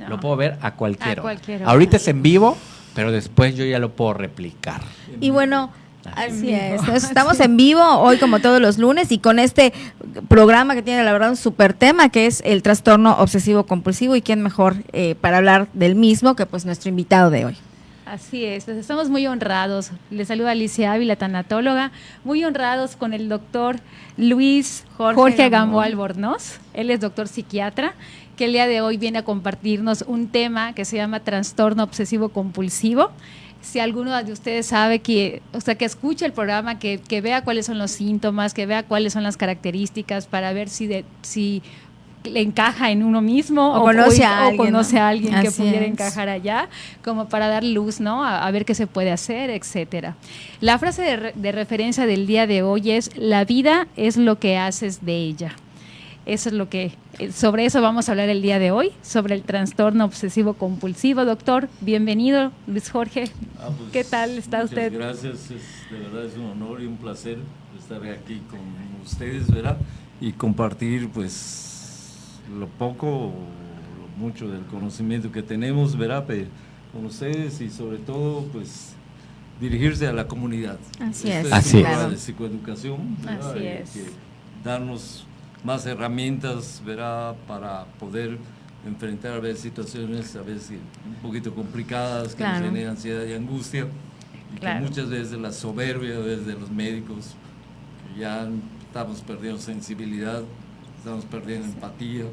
No. Lo puedo ver a cualquier hora. cualquier hora. Ahorita es en vivo, pero después yo ya lo puedo replicar. Y bueno, así es. Entonces, estamos en vivo hoy como todos los lunes y con este programa que tiene la verdad un súper tema que es el trastorno obsesivo compulsivo y quién mejor para hablar del mismo que pues nuestro invitado de hoy. Así es, pues estamos muy honrados. Les saluda Alicia Ávila, tanatóloga, muy honrados con el doctor Luis Jorge Gamboa Albornoz. Él es doctor psiquiatra, que el día de hoy viene a compartirnos un tema que se llama trastorno obsesivo compulsivo. Si alguno de ustedes sabe que escuche el programa, que vea cuáles son los síntomas, que vea cuáles son las características para ver si le encaja en uno mismo o conoce a alguien que Así pudiera es. encajar allá, como para dar luz, ¿no? A ver qué se puede hacer, etcétera. La frase de referencia del día de hoy es: la vida es lo que haces de ella. Eso es sobre eso vamos a hablar el día de hoy, sobre el trastorno obsesivo compulsivo. Doctor, bienvenido, Luis Jorge. Pues, ¿Qué tal está usted? Gracias, de verdad es un honor y un placer estar aquí con ustedes, ¿verdad? Y compartir, pues, lo poco o lo mucho del conocimiento que tenemos, ¿verdad? Con ustedes y sobre todo, pues, dirigirse a la comunidad. Así es. Este Así un es. programa de psicoeducación, ¿verdad? Así Y es. que darnos más herramientas, ¿verdad? Para poder enfrentar a veces situaciones a veces un poquito complicadas que nos generan ansiedad y angustia y que muchas veces la soberbia de los médicos, que ya estamos perdiendo sensibilidad, estamos perdiendo empatía,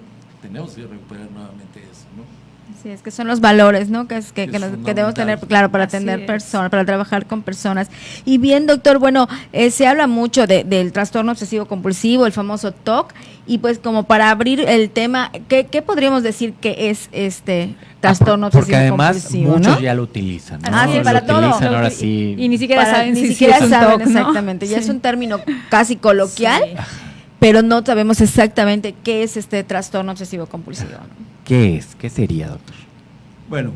tenemos que recuperar nuevamente eso, ¿no? Sí, es que son los valores, ¿no? Que debemos tener, claro, para Así atender es. personas, para trabajar con personas. Y bien, doctor, bueno, se habla mucho del trastorno obsesivo compulsivo, el famoso TOC, y pues como para abrir el tema, ¿qué podríamos decir que es este trastorno Porque obsesivo además compulsivo? muchos ¿no? ya lo utilizan, ¿no? Ah, sí, para lo todo. utilizan ahora sí. Y ni siquiera saben Ni si siquiera es un saben TOC, ¿no? exactamente, ya Sí. es un término casi coloquial, Sí. pero no sabemos exactamente qué es este trastorno obsesivo compulsivo, ¿no? ¿Qué es? ¿Qué sería, doctor? Bueno,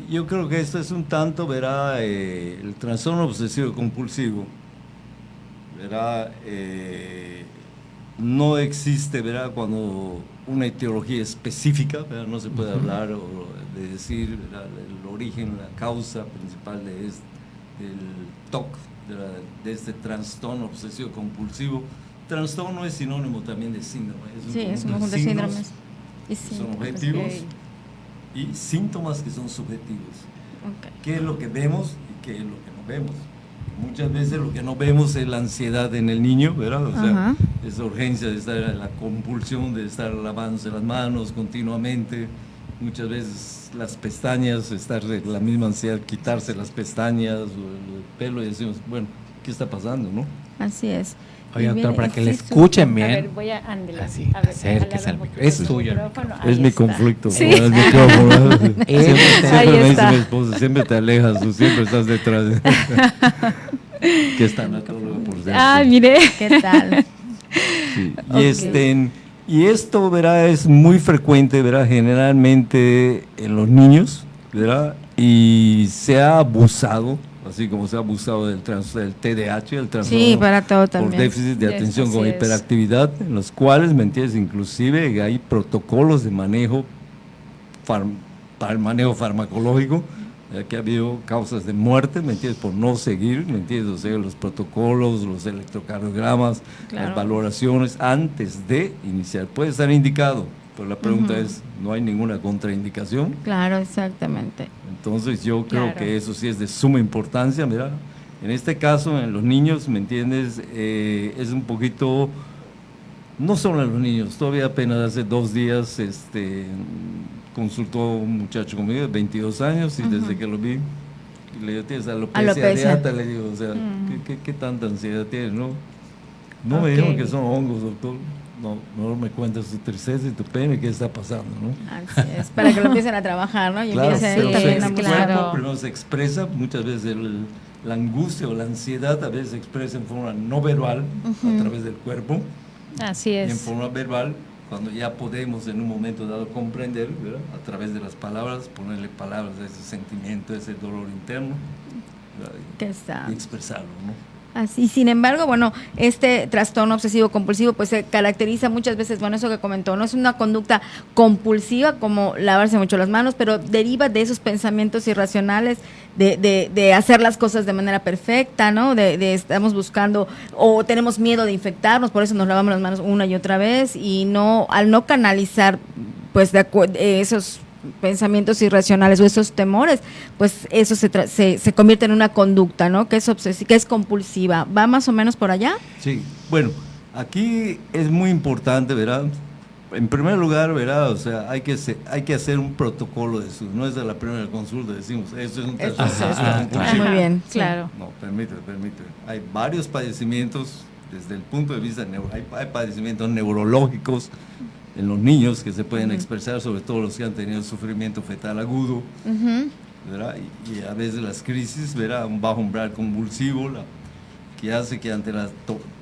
yo creo que esto es un tanto, verá, el trastorno obsesivo compulsivo, verá, no existe, verá, cuando una etiología específica, verá, no se puede hablar o de decir, verá, el origen, la causa principal del TOC, de este trastorno obsesivo compulsivo. Trastorno es sinónimo también de síndrome. Es un conjunto de signos síndromes. que son objetivos y síntomas que son subjetivos. Okay. ¿Qué es lo que vemos y qué es lo que no vemos? Muchas veces lo que no vemos es la ansiedad en el niño, ¿verdad? O sea, esa urgencia de estar, la compulsión de estar lavándose las manos continuamente. Muchas veces las pestañas, estar la misma ansiedad, quitarse las pestañas o el pelo y decimos, bueno, ¿qué está pasando, no? Así es. Oye, Y doctor, viene- para que le sí, escuchen A bien. ver, voy a ándele. Así, A ver, acérquese alarga al un micrófono. poquito Es el suyo el micrófono. Es Ahí mi está. conflicto Sí. con el micrófono. Siempre Ahí me dice está. mi esposa, siempre te alejas, tú siempre estás detrás. Que es tanatóloga, por cierto. Ah, mire. ¿Qué tal? Sí. Ok. Y esto, verá, es muy frecuente, verá, generalmente en los niños, verá, y se ha abusado, así como se ha abusado del TDAH, el trastorno Sí, para todo por también. déficit de atención Así con es. hiperactividad, en los cuales, ¿me entiendes? Inclusive hay protocolos de manejo para el manejo farmacológico, que ha habido causas de muerte, ¿me entiendes? Por no seguir, ¿me entiendes? O sea, los protocolos, los electrocardiogramas, las valoraciones antes de iniciar. Puede estar indicado, pero la pregunta es, ¿no hay ninguna contraindicación? Claro, exactamente. Entonces yo creo Claro. que eso sí es de suma importancia, mira. En este caso, en los niños, ¿me entiendes? Es un poquito, no solo en los niños, todavía apenas hace 2 días consultó un muchacho conmigo de 22 años y desde que lo vi, le digo, ¿tienes alopecia areata? Le digo, o sea, ¿qué tanta ansiedad tienes? No me dijeron que son hongos, doctor. No, mejor me cuentas tu tristeza y tu pena y qué está pasando, ¿no? Así es, para que lo empiecen a trabajar, ¿no? Y Claro, empiecen pero también el a sí, buscar. claro. cuerpo primero se expresa, muchas veces la angustia o la ansiedad a veces se expresa en forma no verbal, a través del cuerpo, Así y en es. forma verbal, cuando ya podemos en un momento dado comprender, ¿verdad? A través de las palabras, ponerle palabras a ese sentimiento, a ese dolor interno, ¿verdad? Que está. Y expresarlo, ¿no? Así, sin embargo, bueno, este trastorno obsesivo compulsivo pues se caracteriza muchas veces, bueno, eso que comentó, no es una conducta compulsiva como lavarse mucho las manos, pero deriva de esos pensamientos irracionales de hacer las cosas de manera perfecta, ¿no? De estamos buscando o tenemos miedo de infectarnos, por eso nos lavamos las manos una y otra vez y no, al no canalizar pues esos pensamientos irracionales o esos temores, pues eso se convierte en una conducta, ¿no? Que es que es compulsiva. ¿Va más o menos por allá? Sí, bueno, aquí es muy importante, ¿verdad? En primer lugar, ¿verdad? O sea, hay que hacer un protocolo de eso. No es de la primera consulta, decimos, esto es un trastorno compulsivo. Muy bien, claro. No, permíteme. Hay varios padecimientos desde el punto de vista, hay padecimientos neurológicos en los niños que se pueden expresar, sobre todo los que han tenido sufrimiento fetal agudo, ¿verdad? Y a veces las crisis, ¿verdad? Un bajo umbral convulsivo, que hace que ante la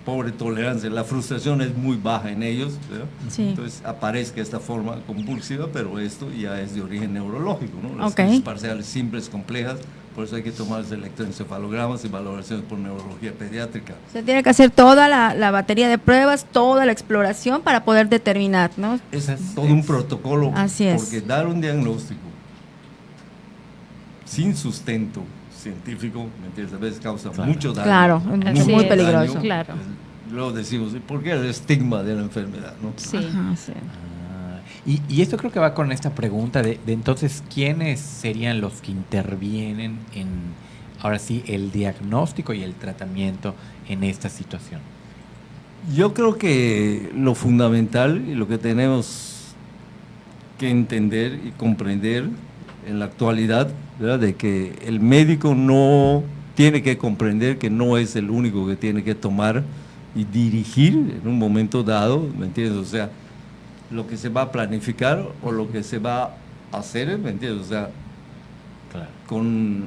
pobre tolerancia, la frustración es muy baja en ellos, ¿verdad? Sí. Entonces aparezca esta forma convulsiva, pero esto ya es de origen neurológico, ¿no? Las Okay. crisis parciales simples, complejas, por eso hay que tomar electroencefalogramas y valoraciones por neurología pediátrica. Se tiene que hacer toda la batería de pruebas, toda la exploración para poder determinar, ¿no? Es todo un protocolo, Así es. porque dar un diagnóstico sin sustento científico, ¿me entiendes? A veces causa mucho daño. Claro, es muy peligroso. daño. Claro. Luego decimos, ¿por qué el estigma de la enfermedad? ¿No? Sí. Ajá, sí. Y esto creo que va con esta pregunta de entonces, ¿quiénes serían los que intervienen en, ahora sí, el diagnóstico y el tratamiento en esta situación? Yo creo que lo fundamental y lo que tenemos que entender y comprender en la actualidad, ¿verdad? De que el médico no tiene que comprender que no es el único que tiene que tomar y dirigir en un momento dado, ¿me entiendes? O sea, lo que se va a planificar o lo que se va a hacer, ¿me entiendes? O sea, Claro. con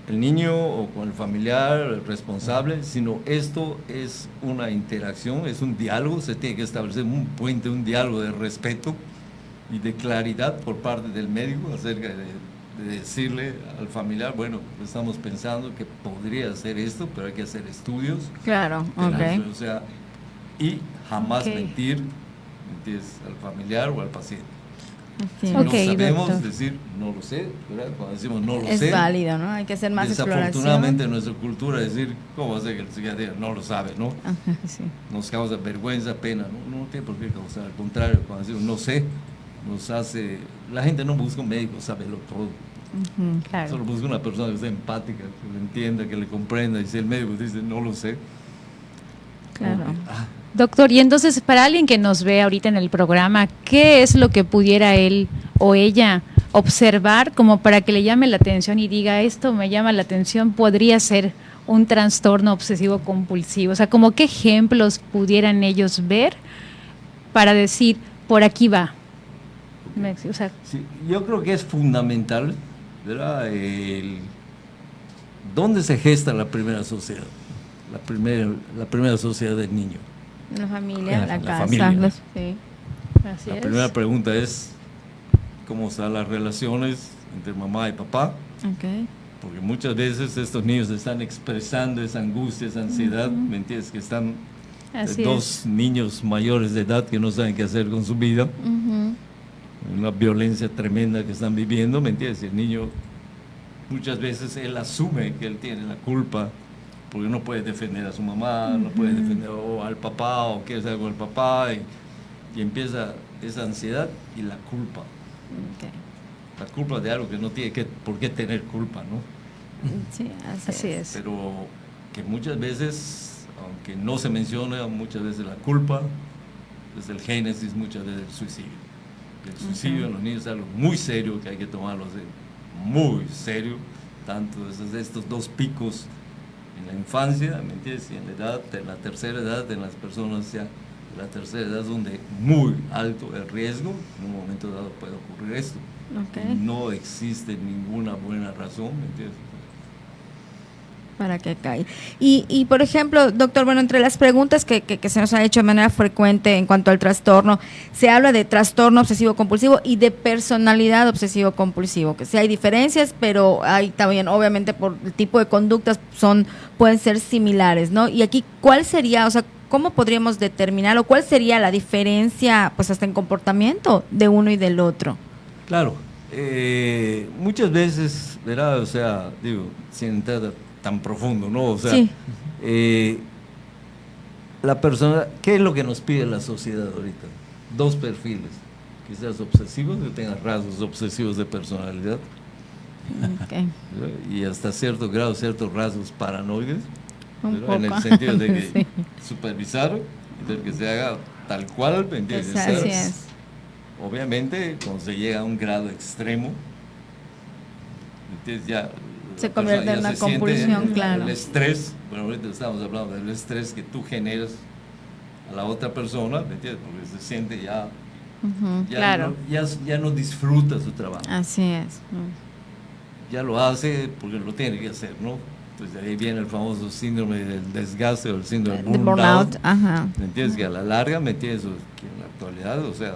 el niño o con el familiar, el responsable, sino esto es una interacción, es un diálogo, se tiene que establecer un puente, un diálogo de respeto y de claridad por parte del médico acerca de decirle al familiar, bueno, estamos pensando que podría hacer esto, pero hay que hacer estudios. Claro, ok. O sea, y jamás Ok. mentir, ¿entiendes? Al familiar o al paciente. Sí. Si Ok, no sabemos doctor. decir, no lo sé, ¿verdad? Cuando decimos no lo Es sé, válido, ¿no? Hay que hacer más desafortunadamente exploración. en nuestra cultura decir, ¿cómo va a ser que el psiquiatra no lo sabe, no? Ajá, sí. Nos causa vergüenza, pena, no tiene por qué causar, al contrario, cuando decimos no sé, nos hace, la gente no busca un médico, saberlo todo, Ujú. Claro. solo busca una persona que sea empática, que lo entienda, que le comprenda, y si el médico dice no lo sé, Claro. Doctor, y entonces para alguien que nos ve ahorita en el programa, ¿qué es lo que pudiera él o ella observar como para que le llame la atención y diga, esto me llama la atención, podría ser un trastorno obsesivo compulsivo? O sea, como qué ejemplos pudieran ellos ver para decir, por aquí va. O sea, Sí, yo creo que es fundamental, ¿verdad? ¿Dónde se gesta la primera sociedad? La primera sociedad del niño. La familia, la La casa. familia. Sí. así La es. primera pregunta es, ¿cómo están las relaciones entre mamá y papá? Ok. Porque muchas veces estos niños están expresando esa angustia, esa ansiedad, ¿me entiendes? Que están Así dos niños mayores de edad que no saben qué hacer con su vida, Ujú. una violencia tremenda que están viviendo, ¿me entiendes? Y el niño, muchas veces él asume que él tiene la culpa, porque no puede defender a su mamá, no puede defender al papá, o quiere estar con el papá, y empieza esa ansiedad y la culpa. Ok. La culpa de algo que no tiene por qué tener culpa, ¿no? Sí, Así es. Pero que muchas veces, aunque no se menciona, muchas veces la culpa, desde el génesis, muchas veces el suicidio. El suicidio en los niños es algo muy serio que hay que tomarlo así, muy serio, tanto desde estos dos picos en la infancia, ¿me entiendes? Y en la edad, en la tercera edad, en las personas ya de la tercera edad, es donde muy alto el riesgo, en un momento dado puede ocurrir esto. Ok. Y no existe ninguna buena razón, ¿me entiendes? Para que caiga. Y por ejemplo, doctor, bueno, entre las preguntas que se nos ha hecho de manera frecuente en cuanto al trastorno, se habla de trastorno obsesivo-compulsivo y de personalidad obsesivo-compulsivo, que sí hay diferencias, pero hay también, obviamente, por el tipo de conductas pueden ser similares, ¿no? Y aquí, ¿cuál sería, o sea, cómo podríamos determinar o cuál sería la diferencia, pues hasta en comportamiento de uno y del otro? Claro, muchas veces, ¿verdad? O sea, digo, sin entrar tan profundo, ¿no? O sea, sí. La persona, ¿qué es lo que nos pide la sociedad ahorita? 2 perfiles, quizás obsesivos, que tengan rasgos obsesivos de personalidad, okay. Y hasta cierto grado, ciertos rasgos paranoides, en el sentido de que sí. Supervisar, de que se haga tal cual, ¿me entiendes? Así es. Obviamente, cuando se llega a un grado extremo, entonces ya se convierte en una compulsión, claro. El estrés, bueno, ahorita estamos hablando del estrés que tú generas a la otra persona, ¿me entiendes? Porque se siente ya, claro. ya no disfruta su trabajo. Así es. Ya lo hace porque lo tiene que hacer, ¿no? Entonces ahí viene el famoso síndrome del desgaste o el síndrome del burnout. ¿Me entiendes? Que a la larga, ¿me entiendes? Que en la actualidad, o sea,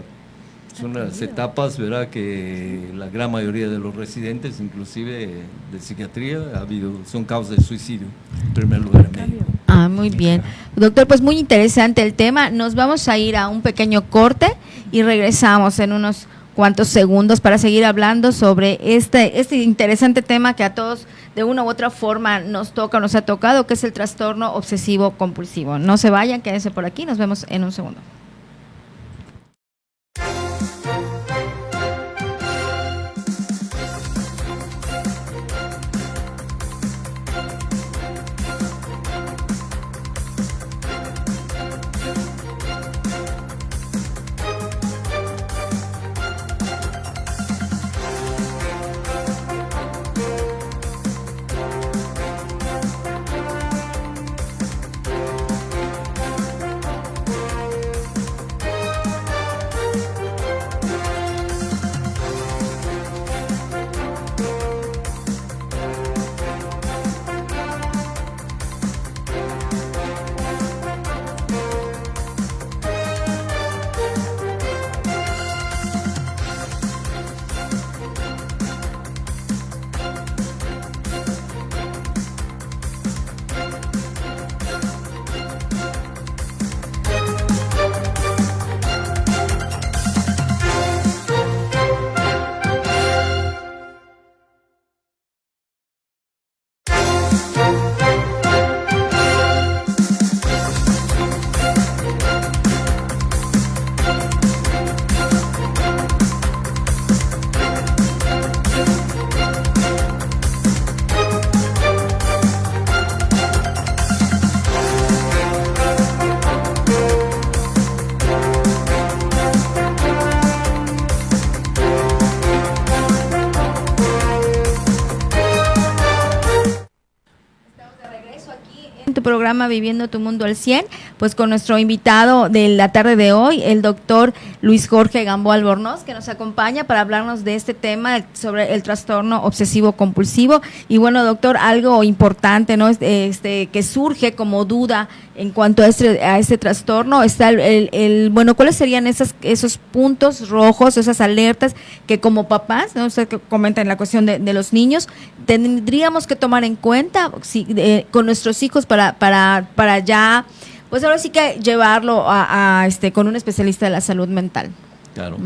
son las etapas, ¿verdad?, que la gran mayoría de los residentes, inclusive de psiquiatría, son causas de suicidio, en primer lugar en México. Muy bien. Doctor, pues muy interesante el tema. Nos vamos a ir a un pequeño corte y regresamos en unos cuantos segundos para seguir hablando sobre este interesante tema que a todos de una u otra forma nos ha tocado, que es el trastorno obsesivo compulsivo. No se vayan, quédense por aquí, nos vemos en un segundo. Programa Viviendo tu Mundo al 100, pues con nuestro invitado de la tarde de hoy, el doctor Luis Jorge Gamboa Albornoz, que nos acompaña para hablarnos de este tema sobre el trastorno obsesivo compulsivo. Y bueno, doctor, algo importante, ¿no? Que surge como duda en cuanto a este trastorno, está bueno, ¿cuáles serían esos puntos rojos, esas alertas que como papás, ¿no? Usted que comenta en la cuestión de los niños, tendríamos que tomar en cuenta con nuestros hijos para ya, pues ahora sí que llevarlo con un especialista de la salud mental? Claro,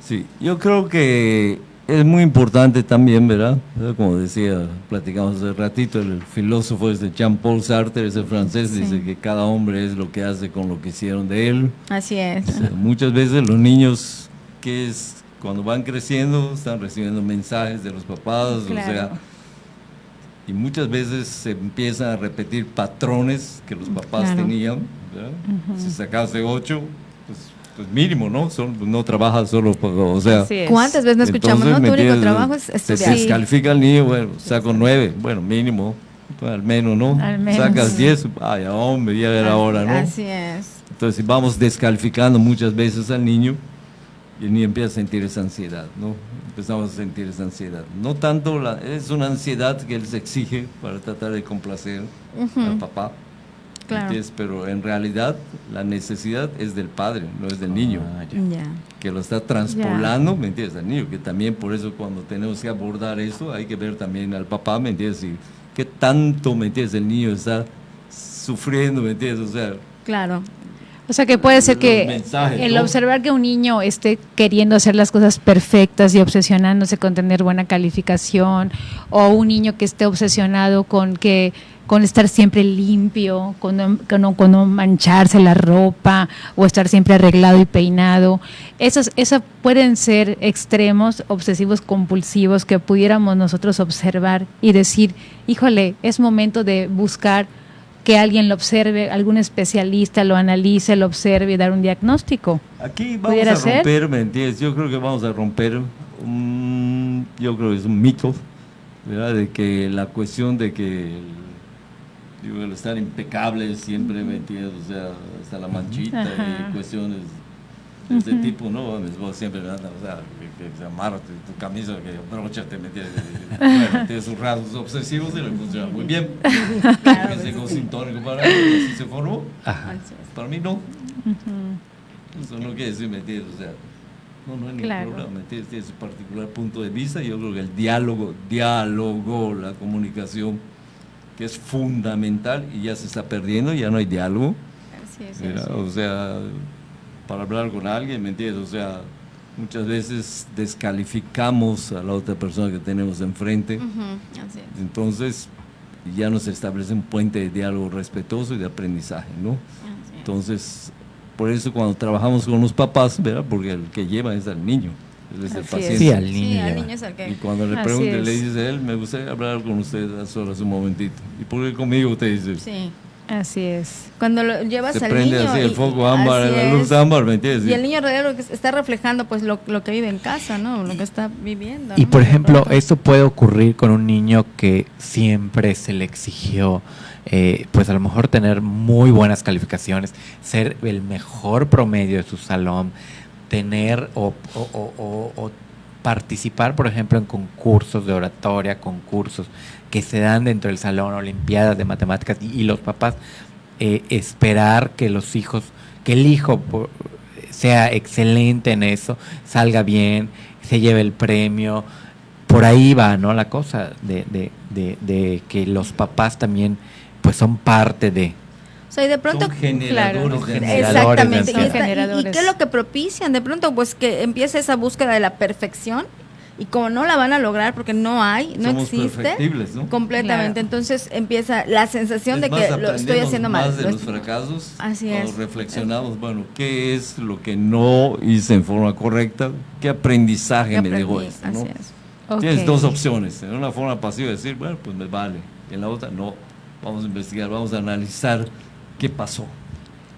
sí, yo creo que es muy importante también, ¿verdad? Como decía, platicamos hace ratito, el filósofo Jean-Paul Sartre, ese francés, sí, dice que cada hombre es lo que hace con lo que hicieron de él. Así es. O sea, muchas veces los niños, cuando van creciendo, están recibiendo mensajes de los papás, claro. O sea, y muchas veces se empiezan a repetir patrones que los papás claro. tenían, ¿verdad? Si sacaste 8, pues mínimo, ¿no? No trabajas solo, o sea... ¿Cuántas veces no escuchamos? No, tu único trabajo es estudiar. Se descalifica al niño, bueno, saco 9, bueno, mínimo, al menos, ¿no? Al menos. Sacas 10, vaya, hombre, ya era hora, ¿no? Así es. Entonces, vamos descalificando muchas veces al niño, y el niño empieza a sentir esa ansiedad, ¿no? Empezamos a sentir esa ansiedad. No tanto, es una ansiedad que él se exige para tratar de complacer al papá, Claro. pero en realidad la necesidad es del padre, no es del niño, Ya. que lo está transpolando, ¿me entiendes? Al niño, que también por eso cuando tenemos que abordar eso hay que ver también al papá, ¿me entiendes? Y qué tanto, ¿me entiendes? El niño está sufriendo, ¿me entiendes? O sea, Claro. O sea que puede ser los que mensajes, el ¿no? observar que un niño esté queriendo hacer las cosas perfectas y obsesionándose con tener buena calificación, o un niño que esté obsesionado con estar siempre limpio, con no mancharse la ropa, o estar siempre arreglado y peinado, esos pueden ser extremos obsesivos compulsivos que pudiéramos nosotros observar y decir, híjole, es momento de buscar que alguien lo observe, algún especialista lo analice, lo observe y dar un diagnóstico. aquí vamos a romper, ¿me entiendes? Yo creo que vamos a romper yo creo que es un mito, ¿verdad? De que la cuestión de que el estar impecable siempre, ¿me entiendes? O sea, hasta la manchita y cuestiones de ese tipo, ¿no? Vos siempre, ¿verdad? O sea, que amarras tu camisa, que abróchate, ¿me entiendes? Bueno, tienes sus rasgos obsesivos y le funciona muy bien. Claro, ese sin tónico para él, así se formó. Para mí no. Eso no quiere decir, ¿me entiendes? O sea, no hay ningún problema, ¿me entiendes? Tiene su particular punto de vista. Yo creo que el diálogo, la comunicación, que es fundamental y ya se está perdiendo, ya no hay diálogo. O sea, para hablar con alguien, ¿me entiendes? O sea, muchas veces descalificamos a la otra persona que tenemos enfrente. Entonces, ya no se establece un puente de diálogo respetuoso y de aprendizaje, ¿no? Entonces, por eso cuando trabajamos con los papás, ¿verdad? Porque el que lleva es al niño. Él es el paciente. Sí, al niño. Sí, al niño es el que... Y cuando le pregunte, le dices a él, me gustaría hablar con usted a solas un momentito. ¿Y por qué conmigo? Usted dice. Sí. Así es. Cuando lo llevas se al prende niño así el foco ámbar, la luz ámbar, ¿me entiendes? Y el niño en realidad lo que está reflejando pues lo que vive en casa, ¿no? Lo que está viviendo, Y ¿no? por ejemplo, esto puede ocurrir con un niño que siempre se le exigió pues a lo mejor tener muy buenas calificaciones, ser el mejor promedio de su salón, tener o participar, por ejemplo, en concursos de oratoria, concursos que se dan dentro del salón, olimpiadas de matemáticas, y los papás esperar que el hijo sea excelente en eso, salga bien, se lleve el premio. Por ahí va, ¿no? La cosa de que los papás también pues son parte de... O sea, y de pronto, son generadores, claro, de exactamente. Generadores. ¿Y qué es lo que propician? De pronto, pues que empieza esa búsqueda de la perfección, y como no la van a lograr porque no Somos existe, perfectibles, ¿no? completamente. Claro. Entonces empieza la sensación de más, que lo estoy haciendo mal. Más de los fracasos, Así cuando es. reflexionamos, bueno, ¿qué es lo que no hice en forma correcta? ¿Qué aprendizaje me dejó esto? ¿no? Así es. Tienes dos opciones, en una forma pasiva decir, bueno, pues me vale, en la otra no, vamos a investigar, vamos a analizar qué pasó.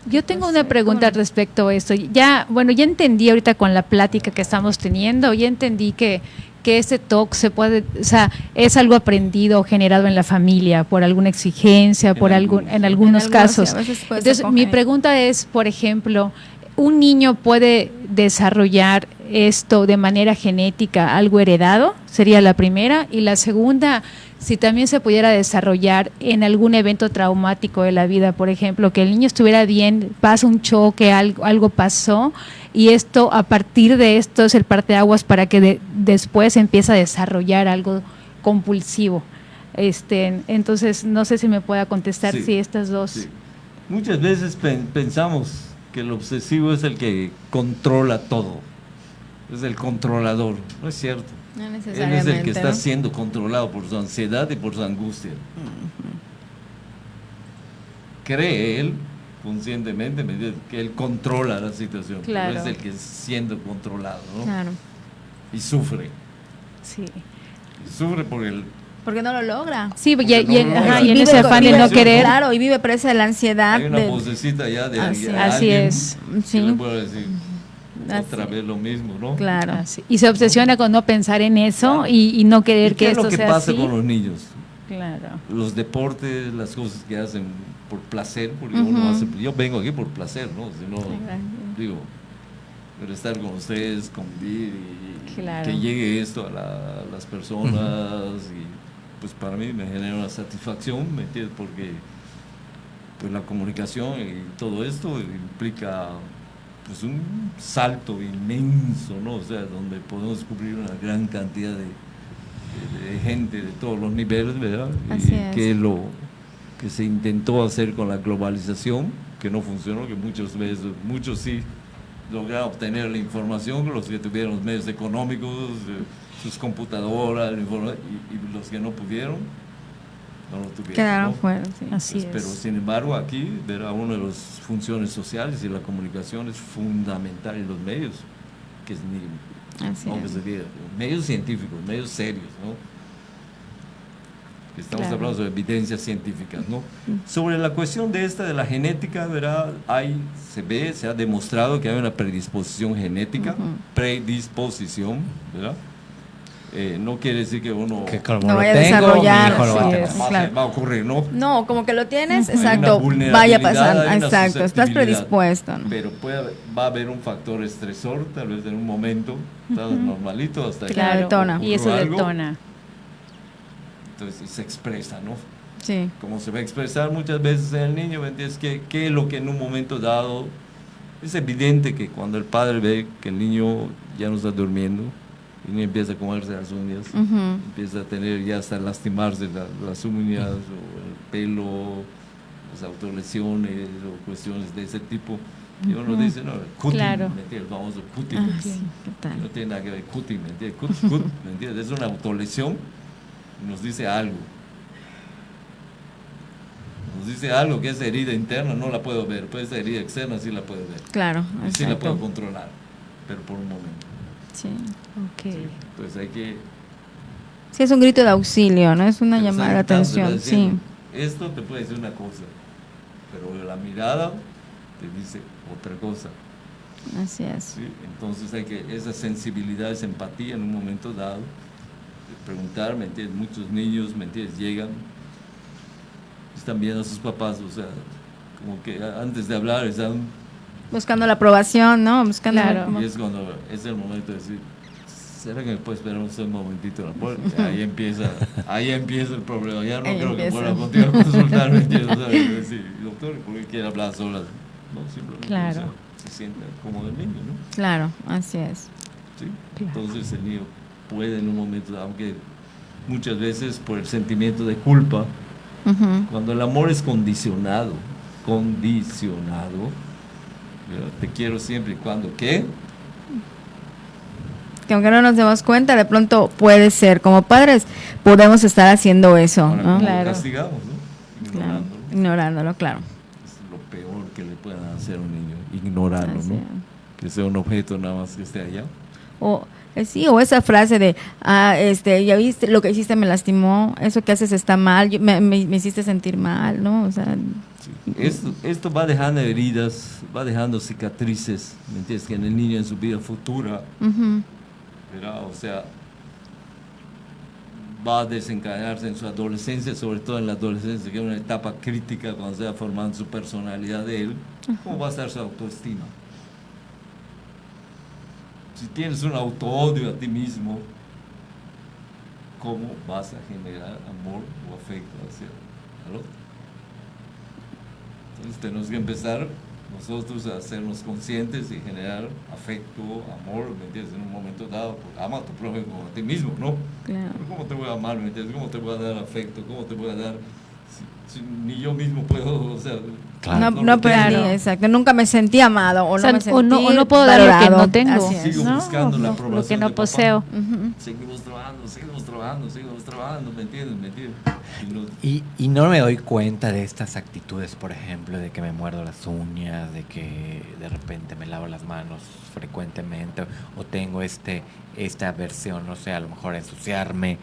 Yo tengo una pregunta al respecto a esto. Ya entendí ahorita con la plática que estamos teniendo, ya entendí que ese TOC se puede, o sea, es algo aprendido o generado en la familia por alguna exigencia, en algunos casos. Sí, a veces puede Entonces, ser mi congénito. pregunta es, por ejemplo, ¿un niño puede desarrollar esto de manera genética, algo heredado? Sería la primera. Y la segunda, si también se pudiera desarrollar en algún evento traumático de la vida, por ejemplo, que el niño estuviera bien, pasa un choque, algo pasó, y esto, a partir de esto, es el parteaguas para que después empiece a desarrollar algo compulsivo. Entonces, no sé si me pueda contestar si estas dos... Sí. Muchas veces pensamos que el obsesivo es el que controla todo, es el controlador. No es cierto. No Él necesariamente, es el que está ¿no? siendo controlado por su ansiedad y por su angustia. Cree él, conscientemente, que él controla la situación, Claro. pero es el que es siendo controlado, ¿no? Claro. Y sufre. Sí. Y sufre Porque no lo logra. Sí, Porque no lo logra. y en Vive- ese afán de vive- no querer. Claro, y vive presa de la ansiedad. hay una vocecita ya de Así alguien es. que Sí. le puede decir Así. otra vez lo mismo, ¿no? Claro. Así. Y se obsesiona con no pensar en eso Claro. y no querer ¿Y qué que es lo esto que sea pasa así. con los niños? Claro. Los deportes, las cosas que hacen por placer, porque uno hace, yo vengo aquí por placer, ¿no? Si no, digo, pero estar con ustedes, convivir y Claro. que llegue esto a las personas y pues para mí me genera una satisfacción, ¿me entiendes? Porque pues la comunicación y todo esto implica pues un salto inmenso, ¿no? O sea, donde podemos cubrir una gran cantidad de gente de todos los niveles, ¿verdad? Así Y es. que lo que se intentó hacer con la globalización, que no funcionó, que muchos sí lograron obtener la información, los que tuvieron los medios económicos, sus computadoras, y los que no pudieron, no lo tuvieron. Quedaron ¿no? fuera, sí. Así Pero es. sin embargo aquí, verá, una de las funciones sociales y la comunicación es fundamental en los medios, que es Así que es. se diga, medios científicos, medios serios, ¿no? Estamos Claro. hablando de evidencias científicas, ¿no? Sobre la cuestión de la genética, ¿verdad? Se ha demostrado que hay una predisposición genética, predisposición, ¿verdad? No quiere decir que uno Que como No lo vaya a tengo, desarrollar, mi hijo lo va a sí, tener. es. va, claro. va a ocurrir, ¿no? No, como que lo tienes, Hay una exacto, vulnerabilidad, vaya pasando, hay una exacto, estás susceptibilidad, predispuesto, ¿no? Pero va a haber un factor estresor, tal vez en un momento, estás normalito hasta que Claro, detona. Y eso ocurre algo, detona. entonces y se expresa, ¿no? Sí, Como se va a expresar muchas veces en el niño, ¿me entiendes? ¿Qué es lo que en un momento dado es evidente que cuando el padre ve que el niño ya no está durmiendo, el niño empieza a comerse las uñas, empieza a tener ya hasta lastimarse las uñas o el pelo, las autolesiones o cuestiones de ese tipo, y uno dice, no, cutting, Claro. ¿me entiendes? El famoso cutting, ¿me entiendes? ¿qué tal? No tiene nada que ver cutting, ¿me entiendes? ¿Me entiendes? Es una autolesión, nos dice algo. Nos dice algo que esa herida interna no la puedo ver, pero esa herida externa sí la puedo ver. Claro, Y sí la puedo exacto. controlar, pero por un momento. Sí. Ok. Entonces hay que... Sí, es un grito de auxilio, ¿no? Es una te llamada de está gritando, atención, te está sí. diciendo, esto te puede decir una cosa, pero la mirada te dice otra cosa. Así es. ¿sí? Entonces hay que esa sensibilidad, esa empatía en un momento dado, de preguntar, ¿me entiendes? Muchos niños, ¿me entiendes? Llegan, están viendo a sus papás, o sea, como que antes de hablar están... Buscando la aprobación, ¿no? Buscando Claro. como- Y es cuando es el momento de decir, ¿será que me puede esperar un momentito? Ahí empieza el problema. Ya no Ahí creo que empieza. pueda contigo a consultar, ¿me entiendes? ¿Sabes? Sí, doctor, ¿por qué quiere hablar sola? No, simplemente Claro. o sea, se siente como el niño, ¿no? Claro, así es. ¿Sí? Claro. Entonces el niño puede en un momento, aunque muchas veces por el sentimiento de culpa, cuando el amor es condicionado, ¿verdad? Te quiero siempre y cuando, ¿qué? Que aunque no nos demos cuenta, de pronto puede ser. Como padres podemos estar haciendo eso, Ahora, ¿no? ¿cómo lo Claro. castigamos, ¿no? Claro, Ignorándolo. ignorándolo, claro. Es lo peor que le puedan hacer a un niño, ignorarlo, Así ¿no? es. Que sea un objeto nada más que esté allá. O sí, o esa frase de, ya viste, lo que hiciste me lastimó, eso que haces está mal, me hiciste sentir mal, ¿no? O sea, Sí. Esto va dejando heridas, va dejando cicatrices, ¿me entiendes? Que en el niño en su vida futura, ¿verdad? O sea, va a desencadenarse en su adolescencia, sobre todo en la adolescencia, que es una etapa crítica cuando se va formando su personalidad de él. ¿Cómo va a estar su autoestima? Si tienes un autoodio a ti mismo, ¿cómo vas a generar amor o afecto hacia el otro? Entonces tenemos que empezar nosotros a hacernos conscientes y generar afecto, amor, ¿me entiendes? En un momento dado, porque ama a tu prójimo como a ti mismo, ¿no? claro. Pero ¿cómo te voy a amar, me entiendes? ¿Cómo te voy a dar afecto? ¿Cómo te voy a dar? Si ni yo mismo puedo, o sea... Claro. No lo aprendí, tengo. exacto. Nunca me sentí amado o O sea, no me sentí o no puedo dar lo que valorado. no tengo. Así es. Sigo ¿no? buscando la Lo aprobación que no de papá. poseo. Ujú. Seguimos trabajando, ¿me entiendes? Y no- Y no me doy cuenta de estas actitudes, por ejemplo, de que me muerdo las uñas, de que de repente me lavo las manos frecuentemente, o tengo esta aversión, no sé, a lo mejor a ensuciarme,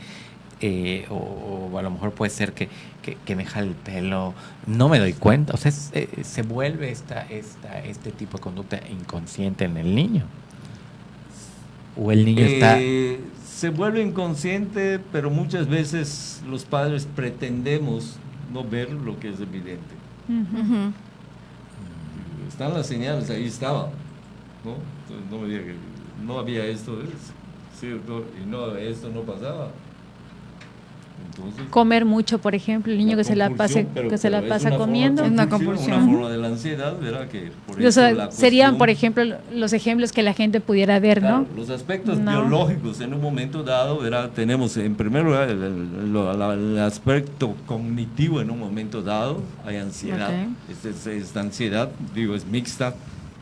o a lo mejor puede ser que me jale el pelo. No me doy cuenta, o sea, se vuelve este tipo de conducta inconsciente en el niño. O el niño está... Se vuelve inconsciente, pero muchas veces los padres pretendemos no ver lo que es evidente. Ujú. Están las señales, ahí estaba. ¿no? Entonces no me diga que no había esto, ¿cierto? Y no, esto no pasaba. Entonces, Comer mucho, por ejemplo, el niño que se la pasa comiendo. Es una compulsión. Una forma de la ansiedad, ¿verdad? Que por O eso sea, la serían, cuestión- por ejemplo, los ejemplos que la gente pudiera ver, Claro, ¿no? los aspectos No. biológicos en un momento dado, ¿verdad? Tenemos en primer lugar el aspecto cognitivo en un momento dado, hay ansiedad, Ok. esta ansiedad, digo, es mixta,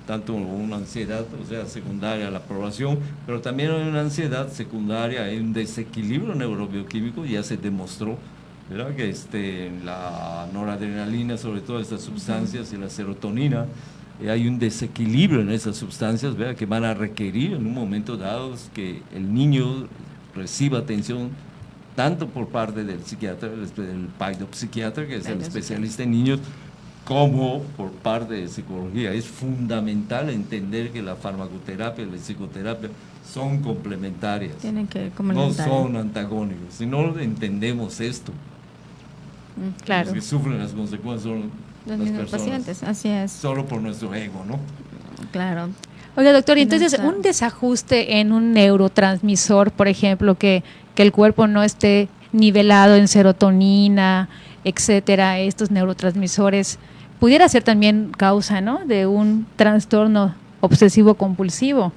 tanto una ansiedad, o sea, secundaria a la aprobación, pero también hay una ansiedad secundaria, hay un desequilibrio neurobioquímico, ya se demostró, ¿verdad? Que la noradrenalina, sobre todo estas sustancias, y la serotonina, hay un desequilibrio en esas sustancias, ¿verdad? Que van a requerir en un momento dado que el niño reciba atención tanto por parte del psiquiatra, del pedopsiquiatra, que es el especialista en niños, como por parte de psicología. Es fundamental entender que la farmacoterapia y la psicoterapia son complementarias. Tienen que No complementar. son antagónicos. Si no entendemos esto, Claro. los que sufren las consecuencias son Los las mismos personas. pacientes, así es. Solo por nuestro ego, ¿no? Claro. Oiga, doctor, y entonces Nuestra- un desajuste en un neurotransmisor, por ejemplo, que el cuerpo no esté nivelado en serotonina, etcétera, estos neurotransmisores, pudiera ser también causa, ¿no?, de un trastorno obsesivo compulsivo,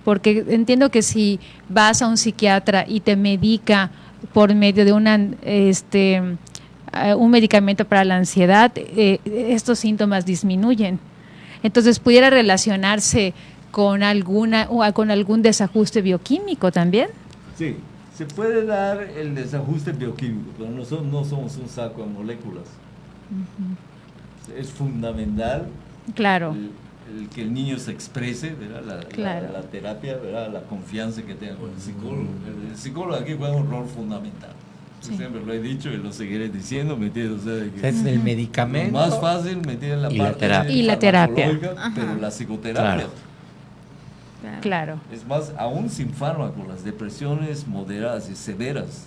porque entiendo que si vas a un psiquiatra y te medica por medio de un medicamento para la ansiedad, estos síntomas disminuyen. Entonces, pudiera relacionarse con algún desajuste bioquímico también. Sí, se puede dar el desajuste bioquímico, pero nosotros no somos un saco de moléculas. Es fundamental Claro. el que el niño se exprese, ¿verdad? Claro. La terapia, ¿verdad? La confianza que tenga con el psicólogo. El psicólogo aquí juega un rol fundamental. Yo siempre lo he dicho y lo seguiré diciendo, ¿me entiendes? O sea, de que Es el medicamento. lo más fácil, ¿me entiendes? La y la parte terapia. Y la terapia. farmacológica, pero la psicoterapia. Claro. Claro. Es más, aún sin fármaco, las depresiones moderadas y severas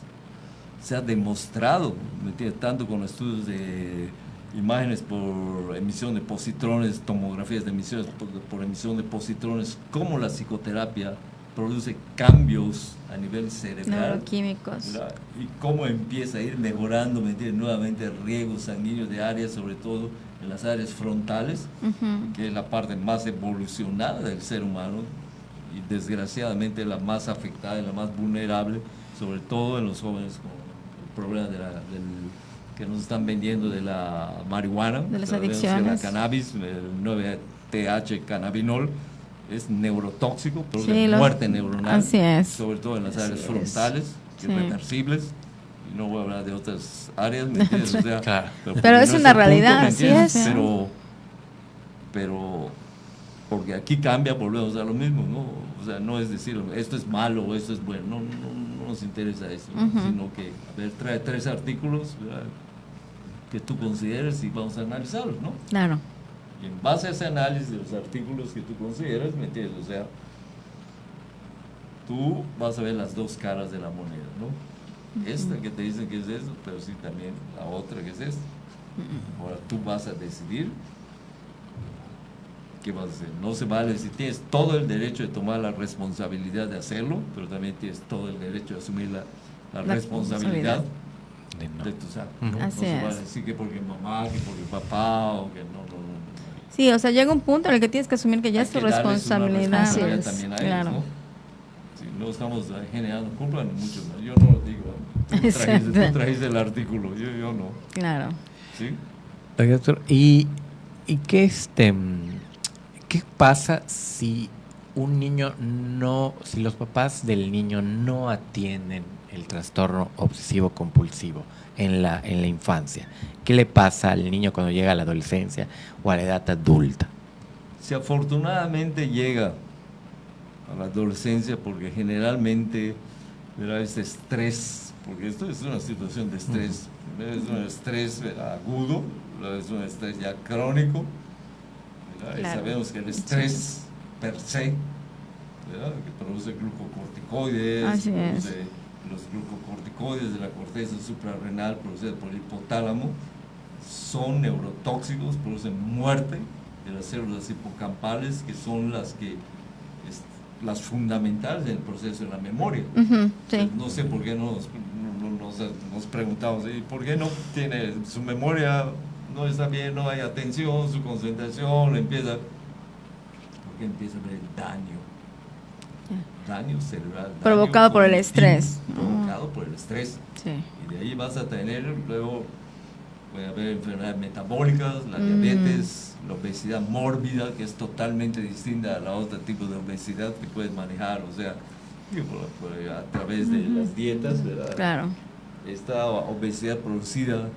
se ha demostrado, ¿me entiendes? Tanto con estudios de imágenes por emisión de positrones, tomografías de emisiones por emisión de positrones, como la psicoterapia produce cambios a nivel cerebral, Neuroquímicos. ¿verdad? Y cómo empieza a ir mejorando, ¿me entiendes? Nuevamente el riego sanguíneo de áreas, sobre todo en las áreas frontales, que es la parte más evolucionada del ser humano y desgraciadamente la más afectada y la más vulnerable, sobre todo en los jóvenes con el problema que nos están vendiendo de la marihuana, De las sabemos que adicciones. la cannabis, el 9-TH cannabinol, es neurotóxico, produce Sí, muerte neuronal, así es. sobre todo en las áreas Así frontales, Sí. irreversibles. Y no voy a hablar de otras áreas, ¿me entiendes? O sea, Claro. Pero es no una el punto, realidad, ¿me así entiendes? es. Pero porque aquí cambia, volvemos a lo mismo, ¿no? O sea, no es decir esto es malo o esto es bueno, no nos interesa eso, ¿no? Sino que, a ver, trae 3 artículos, ¿verdad?, que tú consideres y vamos a analizarlos, ¿no? Claro. Y en base a ese análisis de los artículos que tú consideras, ¿me entiendes? O sea, tú vas a ver las dos caras de la moneda, ¿no? Esta que te dicen que es eso, pero sí también la otra que es esta. Ahora tú vas a decidir qué vas a hacer. No se vale si tienes todo el derecho de tomar la responsabilidad de hacerlo, pero también tienes todo el derecho de asumir la responsabilidad De no. de tus actos. Ujú. ¿no? No Así se es. vale decir que porque mamá, que porque papá, o que no. Sí, o sea, llega un punto en el que tienes que asumir que ya Hay es tu que darles una responsabilidad. responsabilidad Así es, también a claro. ellos, ¿no? Sí, no estamos generando culpa en muchos, ¿no? Yo no lo digo. Tú trajiste el artículo, yo no. Claro. ¿Sí? Oiga, doctor, ¿y qué qué pasa si un niño si los papás del niño no atienden el trastorno obsesivo compulsivo en la infancia? ¿Qué le pasa al niño cuando llega a la adolescencia o a la edad adulta? Si afortunadamente llega a la adolescencia, porque generalmente, ¿verdad?, este estrés, porque esto es una situación de estrés, primero es un estrés, ¿verdad?, agudo, luego es un estrés ya crónico, ¿verdad? Claro. Y sabemos que el estrés per se, ¿verdad?, que produce glucocorticoides, Así es. produce los glucocorticoides de la corteza suprarrenal producida por el hipotálamo, son neurotóxicos, producen muerte de las células hipocampales, que son las que las fundamentales del proceso de la memoria. Sí. Entonces, no sé por qué nos preguntamos, ¿y por qué no tiene su memoria, no está bien, no hay atención, su concentración, porque empieza a ver el daño cerebral. Provocado por el estrés. Provocado por el estrés. Sí. Y de ahí vas a tener, luego puede haber enfermedades metabólicas, la diabetes, la obesidad mórbida, que es totalmente distinta a la otra tipo de obesidad que puedes manejar, o sea, a través de las dietas, ¿verdad? Claro. Esta obesidad producida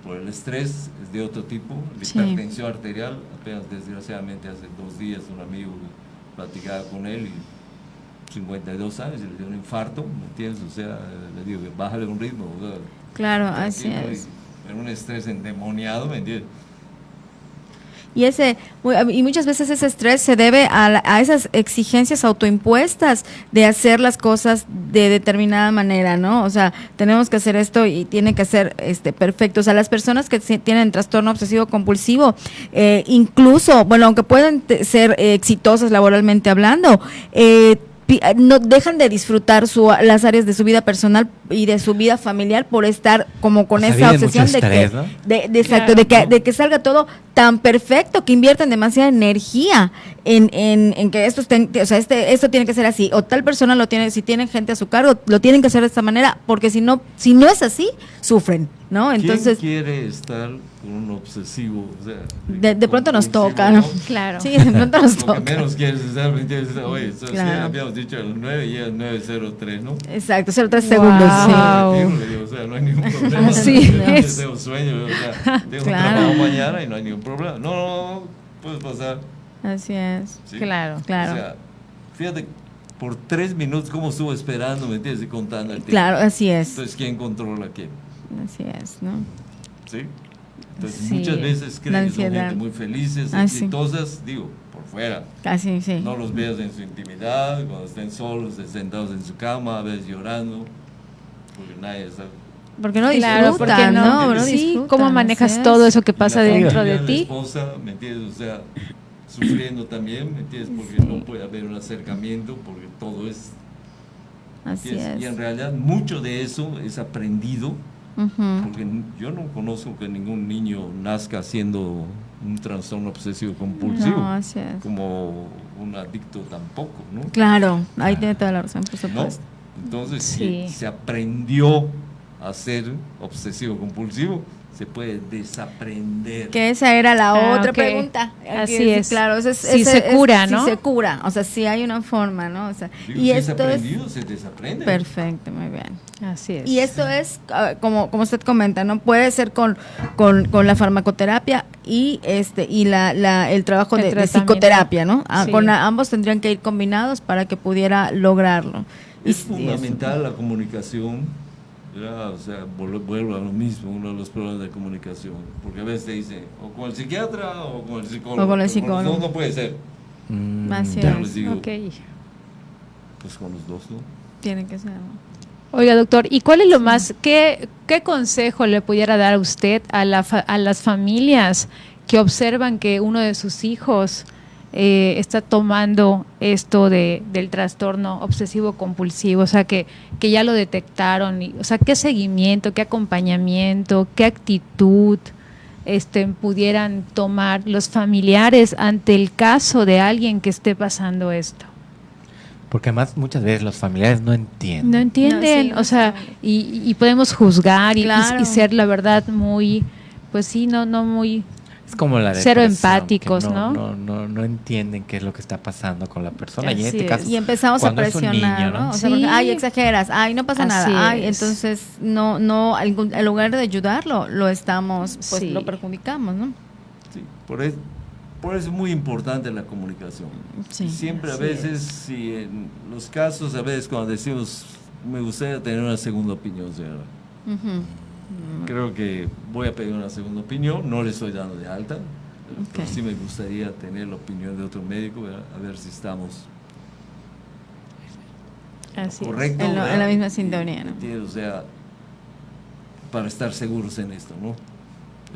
por el estrés es de otro tipo, la Sí. hipertensión arterial. Apenas desgraciadamente hace 2 días un amigo platicaba con él y 52 años y le dio un infarto, ¿me entiendes? O sea, le digo que bájale un ritmo, o sea, Claro, así tranquilo, es. en un estrés endemoniado, ¿me entiendes? Y muchas veces ese estrés se debe a esas exigencias autoimpuestas de hacer las cosas de determinada manera, ¿no? O sea, tenemos que hacer esto y tiene que ser perfecto. O sea, las personas que tienen trastorno obsesivo compulsivo, incluso, bueno, aunque pueden ser exitosas laboralmente hablando, no dejan de disfrutar las áreas de su vida personal y de su vida familiar por estar como con esa obsesión mucho estrés, ¿no? exacto, de que salga todo tan perfecto, que invierten demasiada energía en que esto esto tiene que ser así, o tal persona lo tiene, si tienen gente a su cargo, lo tienen que hacer de esta manera, porque si no es así, sufren, ¿no? Entonces, ¿quién quiere estar con un obsesivo? O sea, de pronto nos compulsivo, toca, ¿no? Claro. Sí, de pronto nos Lo que toca. menos quieres estar, ¿me entiendes? Oye, sí, Claro. habíamos dicho el 9 y el 9:03, ¿no? Exacto, 0,3 segundos. Sí. Wow. Le digo, o sea, no hay ningún problema. Así Yo es. tengo sueño, o sea, tengo un Claro. trabajo mañana y no hay ningún problema. No, puedes pasar. Así es. ¿sí? Claro. Claro. O sea, fíjate, por 3 minutos, cómo estuvo esperando, ¿me entiendes? Y contando el tiempo. Claro, así es. Entonces, ¿quién controla a quién? Así es, ¿no? ¿Sí? Entonces, Sí. muchas veces La creen que son ansiedad. gente muy felices, Ah, sí. exitosas, digo, por fuera. Casi, sí. No los veas en su intimidad, cuando estén solos, sentados en su cama, a veces llorando, porque nadie está. Porque no Claro, disfrutan, porque ¿no? No sí, disfrutan, ¿cómo manejas así es. todo eso que Y pasa la dentro familia, de la ti? esposa, ¿me entiendes? O sea, sufriendo también, ¿me entiendes? Porque Sí. no puede haber un acercamiento, porque todo es. Así Y en es. realidad, mucho de eso es aprendido, Ujú. porque yo no conozco que ningún niño nazca siendo un trastorno obsesivo compulsivo, No, así es. como un adicto tampoco, ¿no? Claro, ahí tiene toda la razón, por ¿No? supuesto. Entonces, Sí. si se aprendió a ser obsesivo compulsivo, se puede desaprender. Que esa era la otra ok. pregunta. Así Sí, es. Claro, Si se cura, ¿no? Si se cura, o sea, si hay una forma, ¿no? O sea, Digo, y si es esto es aprendido, se desaprende. perfecto, muy bien. Así es. Y esto es, como usted comenta, ¿no? Puede ser con la farmacoterapia y el trabajo El de tratamiento. psicoterapia, ¿no? Sí. Ambos tendrían que ir combinados para que pudiera lograrlo. Es Y fundamental la comunicación. ¿Verdad? O sea, vuelvo a lo mismo, uno de los problemas de comunicación. Porque a veces te dicen, o con el psiquiatra o con el psicólogo. O con el Pero psicólogo. los dos no puede ser. Así Ya es. les digo, Ok. pues con los dos, ¿no? Tiene que ser, ¿no? Oiga, doctor, ¿y cuál es lo más, qué consejo le pudiera dar a usted a las familias que observan que uno de sus hijos está tomando esto del trastorno obsesivo compulsivo? O sea, que ya lo detectaron. O sea, ¿qué seguimiento, qué acompañamiento, qué actitud pudieran tomar los familiares ante el caso de alguien que esté pasando esto? Porque además muchas veces los familiares no entienden. No entienden, No, sí, o sea, no. y podemos juzgar Claro. y ser, la verdad, muy, pues sí, no muy... Es como la Cero depresión, empáticos, que ¿no? No entienden qué es lo que está pasando con la persona. Y en Así este es. caso, Y empezamos a cuando es un presionar, niño, ¿no? O sea, Sí. porque, ay, exageras, ay, no pasa Así nada, ay, es. entonces en lugar de ayudarlo, lo estamos, pues Sí. lo perjudicamos, ¿no? Sí, por eso es muy importante la comunicación. Sí, Y siempre a así veces, si en los casos, a veces cuando decimos, me gustaría tener una segunda opinión, señora. Ujú. Creo que voy a pedir una segunda opinión, no le estoy dando de alta, pero Ok. sí me gustaría tener la opinión de otro médico, ¿verdad? A ver si estamos Así es. correctos. En ¿verdad? la misma sintonía, ¿no? ¿Entiendes? O sea, para estar seguros en esto, ¿no?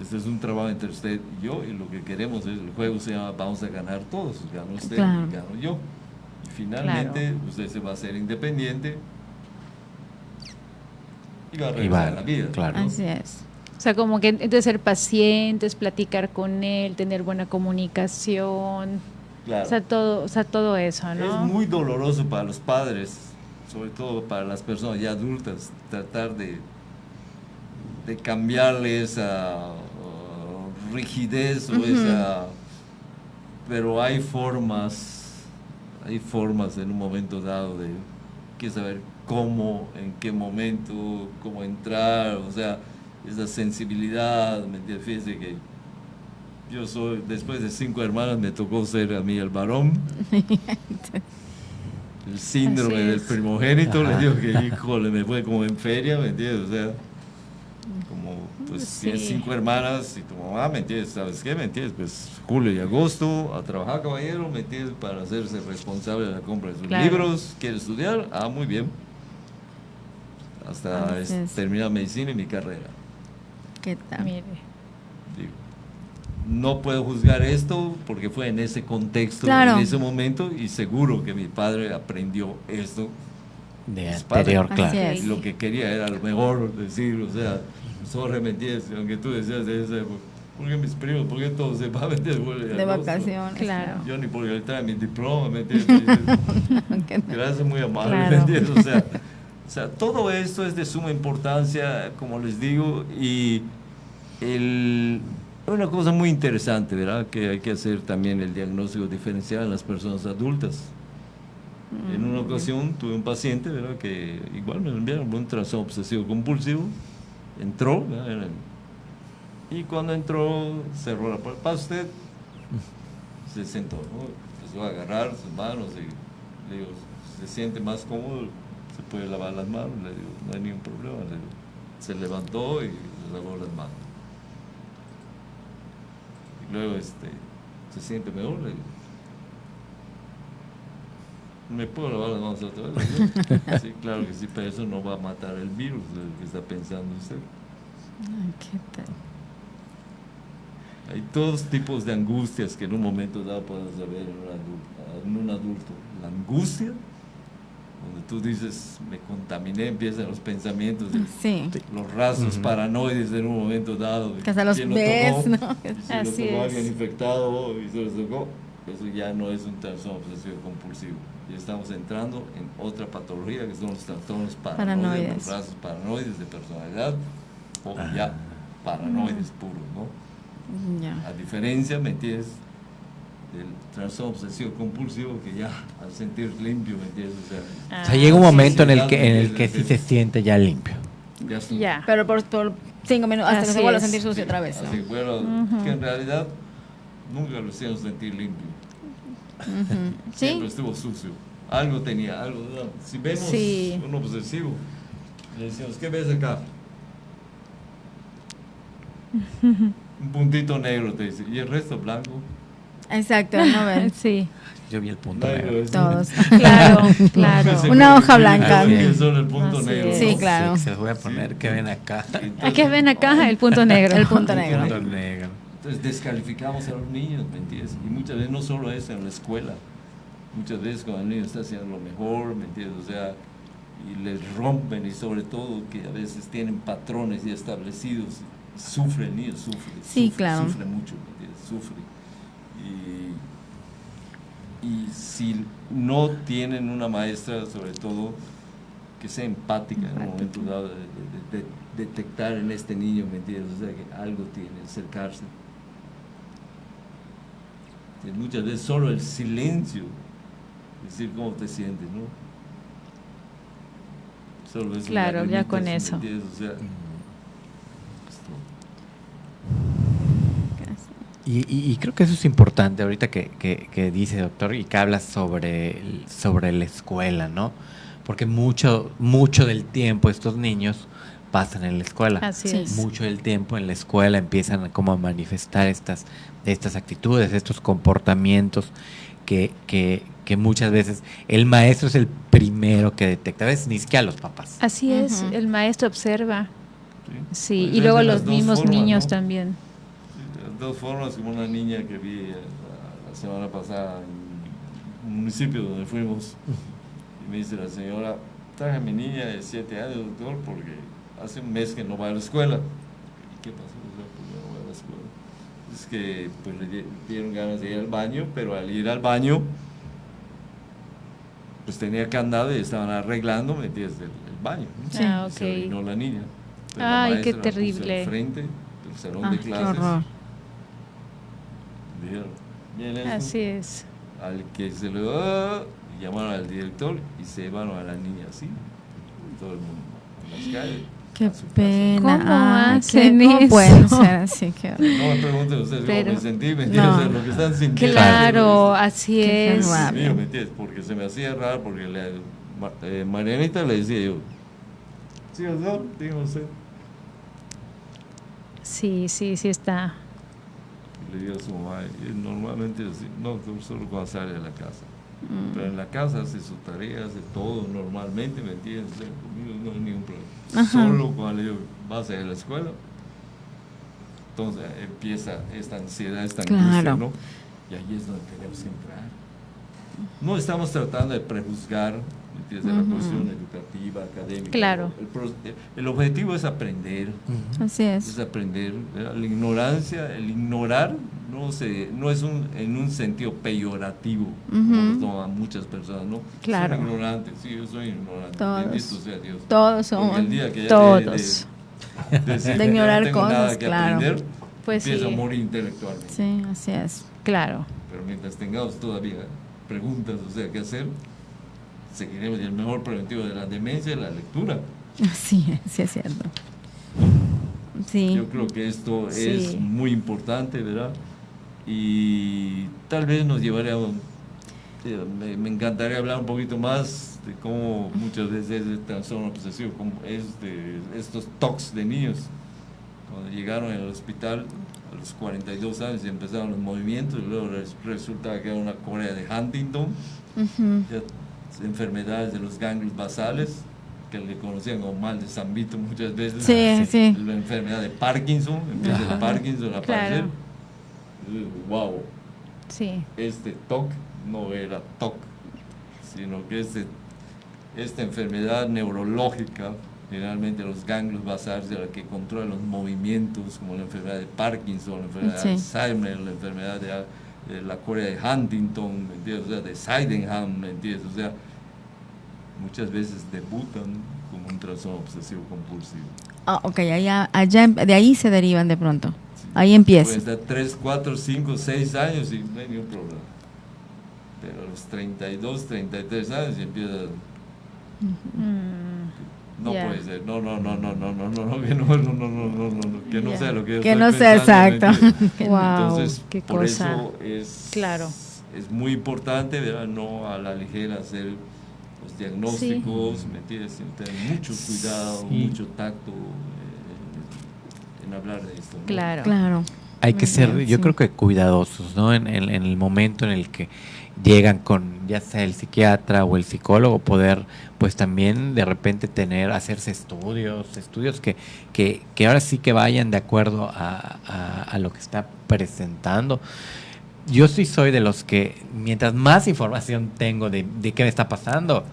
Este es un trabajo entre usted y yo, y lo que queremos es, el juego se llama Vamos a ganar todos, gana usted Claro. y gano yo. Y finalmente usted se va a hacer independiente y va a regresar a la vida. Claro. ¿no? Así es. O sea, como que entonces ser pacientes, platicar con él, tener buena comunicación, Claro. o sea, todo eso, ¿no? Es muy doloroso para los padres, sobre todo para las personas ya adultas, tratar de cambiarle esa rigidez o esa... Pero hay formas en un momento dado de que saber cómo, en qué momento, cómo entrar, o sea, esa sensibilidad, ¿me entiendes? Fíjese que yo soy, después de 5 hermanas me tocó ser a mí el varón. El síndrome Así del es. primogénito, Ajá. le digo que, híjole, me fue como en feria, ¿me entiendes? O sea, como, pues, Sí. tienes 5 hermanas y tu mamá, ¿me entiendes? ¿Sabes qué? ¿Me entiendes? Pues, julio y agosto, a trabajar, caballero, ¿me entiendes? Para hacerse responsable de la compra de sus Claro. libros. ¿Quiere estudiar? Ah, muy bien. Hasta Así es. terminar medicina y mi carrera. ¿Qué tal? Mire. Digo, no puedo juzgar esto porque fue en ese contexto, Claro. en ese momento, y seguro que mi padre aprendió esto. De Es padre. anterior, Así claro. es. Y lo que quería era lo mejor decir, o sea, Sorre, ¿me entiendes? Aunque tú decías de esa época, ¿por qué mis primos, por qué todos se van, ¿me entiendes? De vacaciones. Claro. Yo ni porque le traen mi diploma, ¿me entiendes? Qué tal. Gracias, muy amable, ¿me Claro. entiendes? O sea, todo esto es de suma importancia, como les digo, y una cosa muy interesante, ¿verdad? Que hay que hacer también el diagnóstico diferencial en las personas adultas. En una ocasión tuve un paciente, ¿verdad? Que igual me lo enviaron por un trastorno obsesivo compulsivo, entró, ¿verdad? Y cuando entró cerró la puerta, ¿pasa usted? Se sentó, ¿no? Empezó a agarrar sus manos y le digo, ¿se siente más cómodo? ¿Se puede lavar las manos? Le digo, no hay ningún problema. Le digo, se levantó y se lavó las manos. Y luego, ¿se siente mejor? Le digo, ¿me puedo lavar las manos otra vez? Le digo, sí, claro que sí, pero eso no va a matar el virus del que está pensando usted. Ay, ¿qué tal? Hay todos tipos de angustias que en un momento dado puedes ver en un adulto. La angustia, donde tú dices, me contaminé, empiezan los pensamientos, Sí. los rasgos paranoides en un momento dado. Que hasta los ¿Quién lo ves, tocó? ¿no? Y si Así lo tocó es. alguien infectado y se lo tocó, eso ya no es un trastorno obsesivo compulsivo. Ya estamos entrando en otra patología que son los trastornos paranoides, los rasgos paranoides de personalidad o ya paranoides puros, ¿no? Ya. A diferencia, ¿me entiendes? Del trastorno obsesivo compulsivo que ya al sentir limpio, ¿me entiendes? O sea, llega un momento en el que sí, sí se siente ya limpio. ya estuvo. Ya. Pero por 5 minutos, hasta que Así se vuelva a es. sentir sucio otra vez, ¿no? Así, bueno, que en realidad nunca lo hicieron sentir limpio. Ujú. Siempre Sí, estuvo sucio. Algo tenía, algo. ¿no? Si vemos Sí. un obsesivo, le decimos, ¿qué ves acá? Un puntito negro, te dice, y el resto blanco. exacto, no ven. Sí, Yo vi el punto Negro, negro. es- Todos. claro, claro. Se Una puede hoja decir blanca. que son el punto Así negro. es. Sí, ¿no? claro. Sí, se los voy a poner, Sí. que ven acá. ¿A qué ven acá? El punto negro. El punto negro. Punto negro. Entonces descalificamos a los niños, ¿me entiendes? Y muchas veces no solo eso en la escuela, muchas veces cuando el niño está haciendo lo mejor, ¿me entiendes? O sea, y les rompen y sobre todo que a veces tienen patrones ya establecidos, sufre el niño, sufre. Sí, sufre, claro. Sufre mucho, ¿me entiendes? Sufre. Y si no tienen una maestra, sobre todo, que sea empática en un momento dado, de detectar en este niño, ¿me entiendes? O sea, que algo tiene, acercarse. Y muchas veces solo el silencio, decir cómo te sientes, ¿no? Solo eso, Claro, ya lagrimitas, con ¿me eso. entiendes? O sea, Y creo que eso es importante ahorita que dice, doctor, y que hablas sobre la escuela, ¿no? Porque mucho del tiempo estos niños pasan en la escuela. Así Sí. es. Mucho del tiempo en la escuela empiezan como a manifestar estas actitudes, estos comportamientos que muchas veces el maestro es el primero que detecta, a veces ni siquiera los papás. Así es, Ujú. el maestro observa. Sí, Pues y luego es de los las dos mismos formas, niños ¿no? también. De dos formas, como una niña que vi la semana pasada municipio donde fuimos. Y me dice la señora, traje a mi niña de 7 años, doctor, porque hace un mes que no va a la escuela. ¿Y qué pasó? ¿Por qué no va a la escuela? Es que pues, le dieron ganas de ir al baño, pero al ir al baño, pues tenía candado y estaban arreglando, ¿me entiendes?, el baño, ¿no? Sí. Ah, ok. Se orinó la niña. Entonces, Ay, la qué maestra la puso terrible. al frente del salón de Qué clases. horror. Dijeron, bien esto, Así es. al que se le llamaron al director y se llevaron a la niña así, todo el mundo en las calles. Qué a su casa. pena. ¿Cómo Ay, hacen ¿cómo eso? pueden ser así? Qué horror. No me pregunten ustedes Pero- cómo me sentí, ¿me entiendes? No. O sea, lo que están sintiendo. Claro, así Qué es. rabia. Mío, ¿me entiendes? Porque se me hacía raro, porque Marianita le decía yo, sí, doctor, dígame usted. Sí, sí, sí está. Y le digo a su mamá, y normalmente así, no, doctor, solo cuando sale de la casa. Pero en la casa hace su tarea, hace todo normalmente, ¿me entiendes? O sea, conmigo no hay ningún problema. Ajá. Solo cuando le digo, vas a ir a la escuela, entonces empieza esta ansiedad, esta angustia, Claro. ¿no? Y ahí es donde tenemos que entrar. No estamos tratando de prejuzgar, ¿me entiendes?, la cuestión educativa, académica. Claro. El objetivo es aprender. Así Es es. aprender, ¿verdad? La ignorancia, el ignorar no es en un sentido peyorativo, como lo toman muchas personas, ¿no? Claro. Soy ignorante, sí, yo soy ignorante, Todos. bendito sea Dios. Todos Porque somos. el día que ya Todos. decir, De ignorar no tengo nada cosas, que claro. aprender, Pues empieza sí. a morir intelectualmente. Sí, así es. Claro. Pero mientras tengamos todavía preguntas, o sea, qué hacer, seguiremos. Y el mejor preventivo de la demencia es la lectura. Así es, sí es cierto. Sí. Yo creo que esto Sí. es muy importante, ¿verdad? Y tal vez nos llevaría a me encantaría hablar un poquito más de cómo muchas veces el trastorno obsesivo, como estos TOCs de niños, cuando llegaron al hospital a los 42 años y empezaron los movimientos, y luego resulta que era una Corea de Huntington, Ujú. ya, enfermedades de los ganglios basales, que le conocían como mal de San Vito muchas veces. Sí, sí. La enfermedad de Parkinson, empieza el Parkinson a aparecer. Claro. Wow, Sí. este TOC no era TOC, sino que esta enfermedad neurológica, generalmente los ganglios basales, de la que controla los movimientos, como la enfermedad de Parkinson, la enfermedad Sí. de Alzheimer, la enfermedad de la Corea de Huntington, ¿me entiendes? O sea, de Sydenham, ¿me entiendes? O sea, muchas veces debutan como un trastorno obsesivo compulsivo. Ah, ok, de ahí se derivan de pronto. Sí. Ahí empieza. Pueden estar 3, 4, 5, 6 años y no hay ningún problema. Pero a los 32, 33 años y empieza. No Ya. puede ser. No, que no Ya. sea lo que yo Que estoy no sea pensando, ¿me exacto. entiendes? Wow, Entonces, qué por cosa. eso es, Claro. es muy importante, ¿verdad? No a la ligera hacer los diagnósticos, ¿me entiendes? Tener mucho cuidado, Sí. mucho tacto en hablar de esto, ¿no? Claro. Claro. Hay que Muy ser, bien, yo sí. creo que cuidadosos, ¿no? En el momento en el que llegan con ya sea el psiquiatra o el psicólogo, poder pues también de repente hacerse estudios que ahora sí que vayan de acuerdo a lo que está presentando. Yo sí soy de los que mientras más información tengo de qué me está pasando,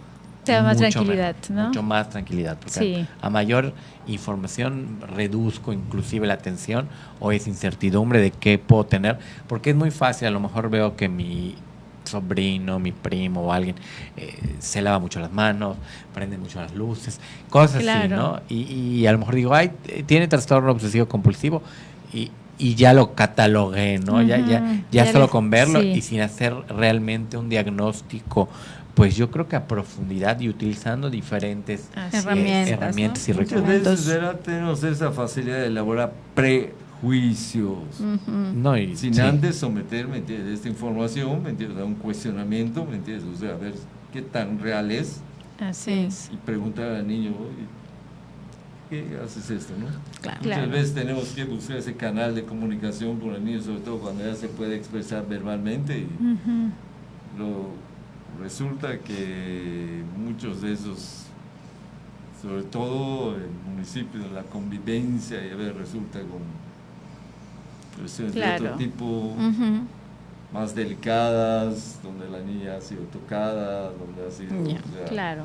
Te da más mucho tranquilidad, mejor, ¿no? mucho más tranquilidad, porque Sí. a mayor información reduzco inclusive la tensión o esa incertidumbre de qué puedo tener, porque es muy fácil, a lo mejor veo que mi sobrino, mi primo o alguien se lava mucho las manos, prende mucho las luces, cosas así, Claro. ¿no? Y a lo mejor digo, ay, tiene trastorno obsesivo compulsivo y ya lo catalogué, ¿no? Ya Ujú. solo le- con verlo sí. y sin hacer realmente un diagnóstico, pues yo creo que a profundidad y utilizando diferentes Así es. herramientas y ¿no? Muchas recursos. veces, ¿verdad? Tenemos esa facilidad de elaborar prejuicios. Ujú. No, y, Sin sí. antes someter, ¿me entiendes?, esta información, ¿me entiendes?, a un cuestionamiento, ¿me entiendes?, o sea, a ver qué tan real es, Así Sí. es. y preguntar al niño, oye, ¿qué haces esto, no? Claro. Claro. Muchas veces tenemos que buscar ese canal de comunicación con el niño, sobre todo cuando ya se puede expresar verbalmente, y Ujú. resulta que muchos de esos, sobre todo en municipios de la convivencia, y a ver, resulta con cuestiones de Claro. otro tipo, Ujú. más delicadas, donde la niña ha sido tocada, donde ha sido, o sea, claro,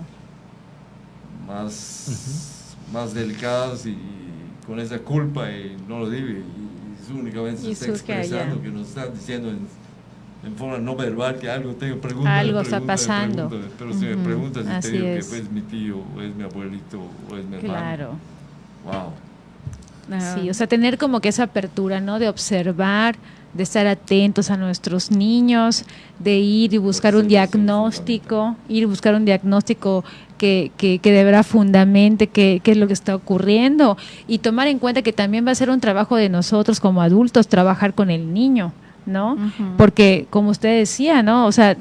más delicadas y con esa culpa y no lo digo y únicamente se está expresando, que nos está diciendo en forma no verbal que algo tengo, algo está pasando. Pero si me preguntas, Así te digo es. que es mi tío, o es mi abuelito, o es mi hermano. Claro. Wow. Sí, o sea, tener como que esa apertura, ¿no? De observar, de estar atentos a nuestros niños, de ir y buscar un diagnóstico, que de verdad fundamente qué es lo que está ocurriendo y tomar en cuenta que también va a ser un trabajo de nosotros como adultos trabajar con el niño, ¿no? Porque como usted decía, ¿no? O sea,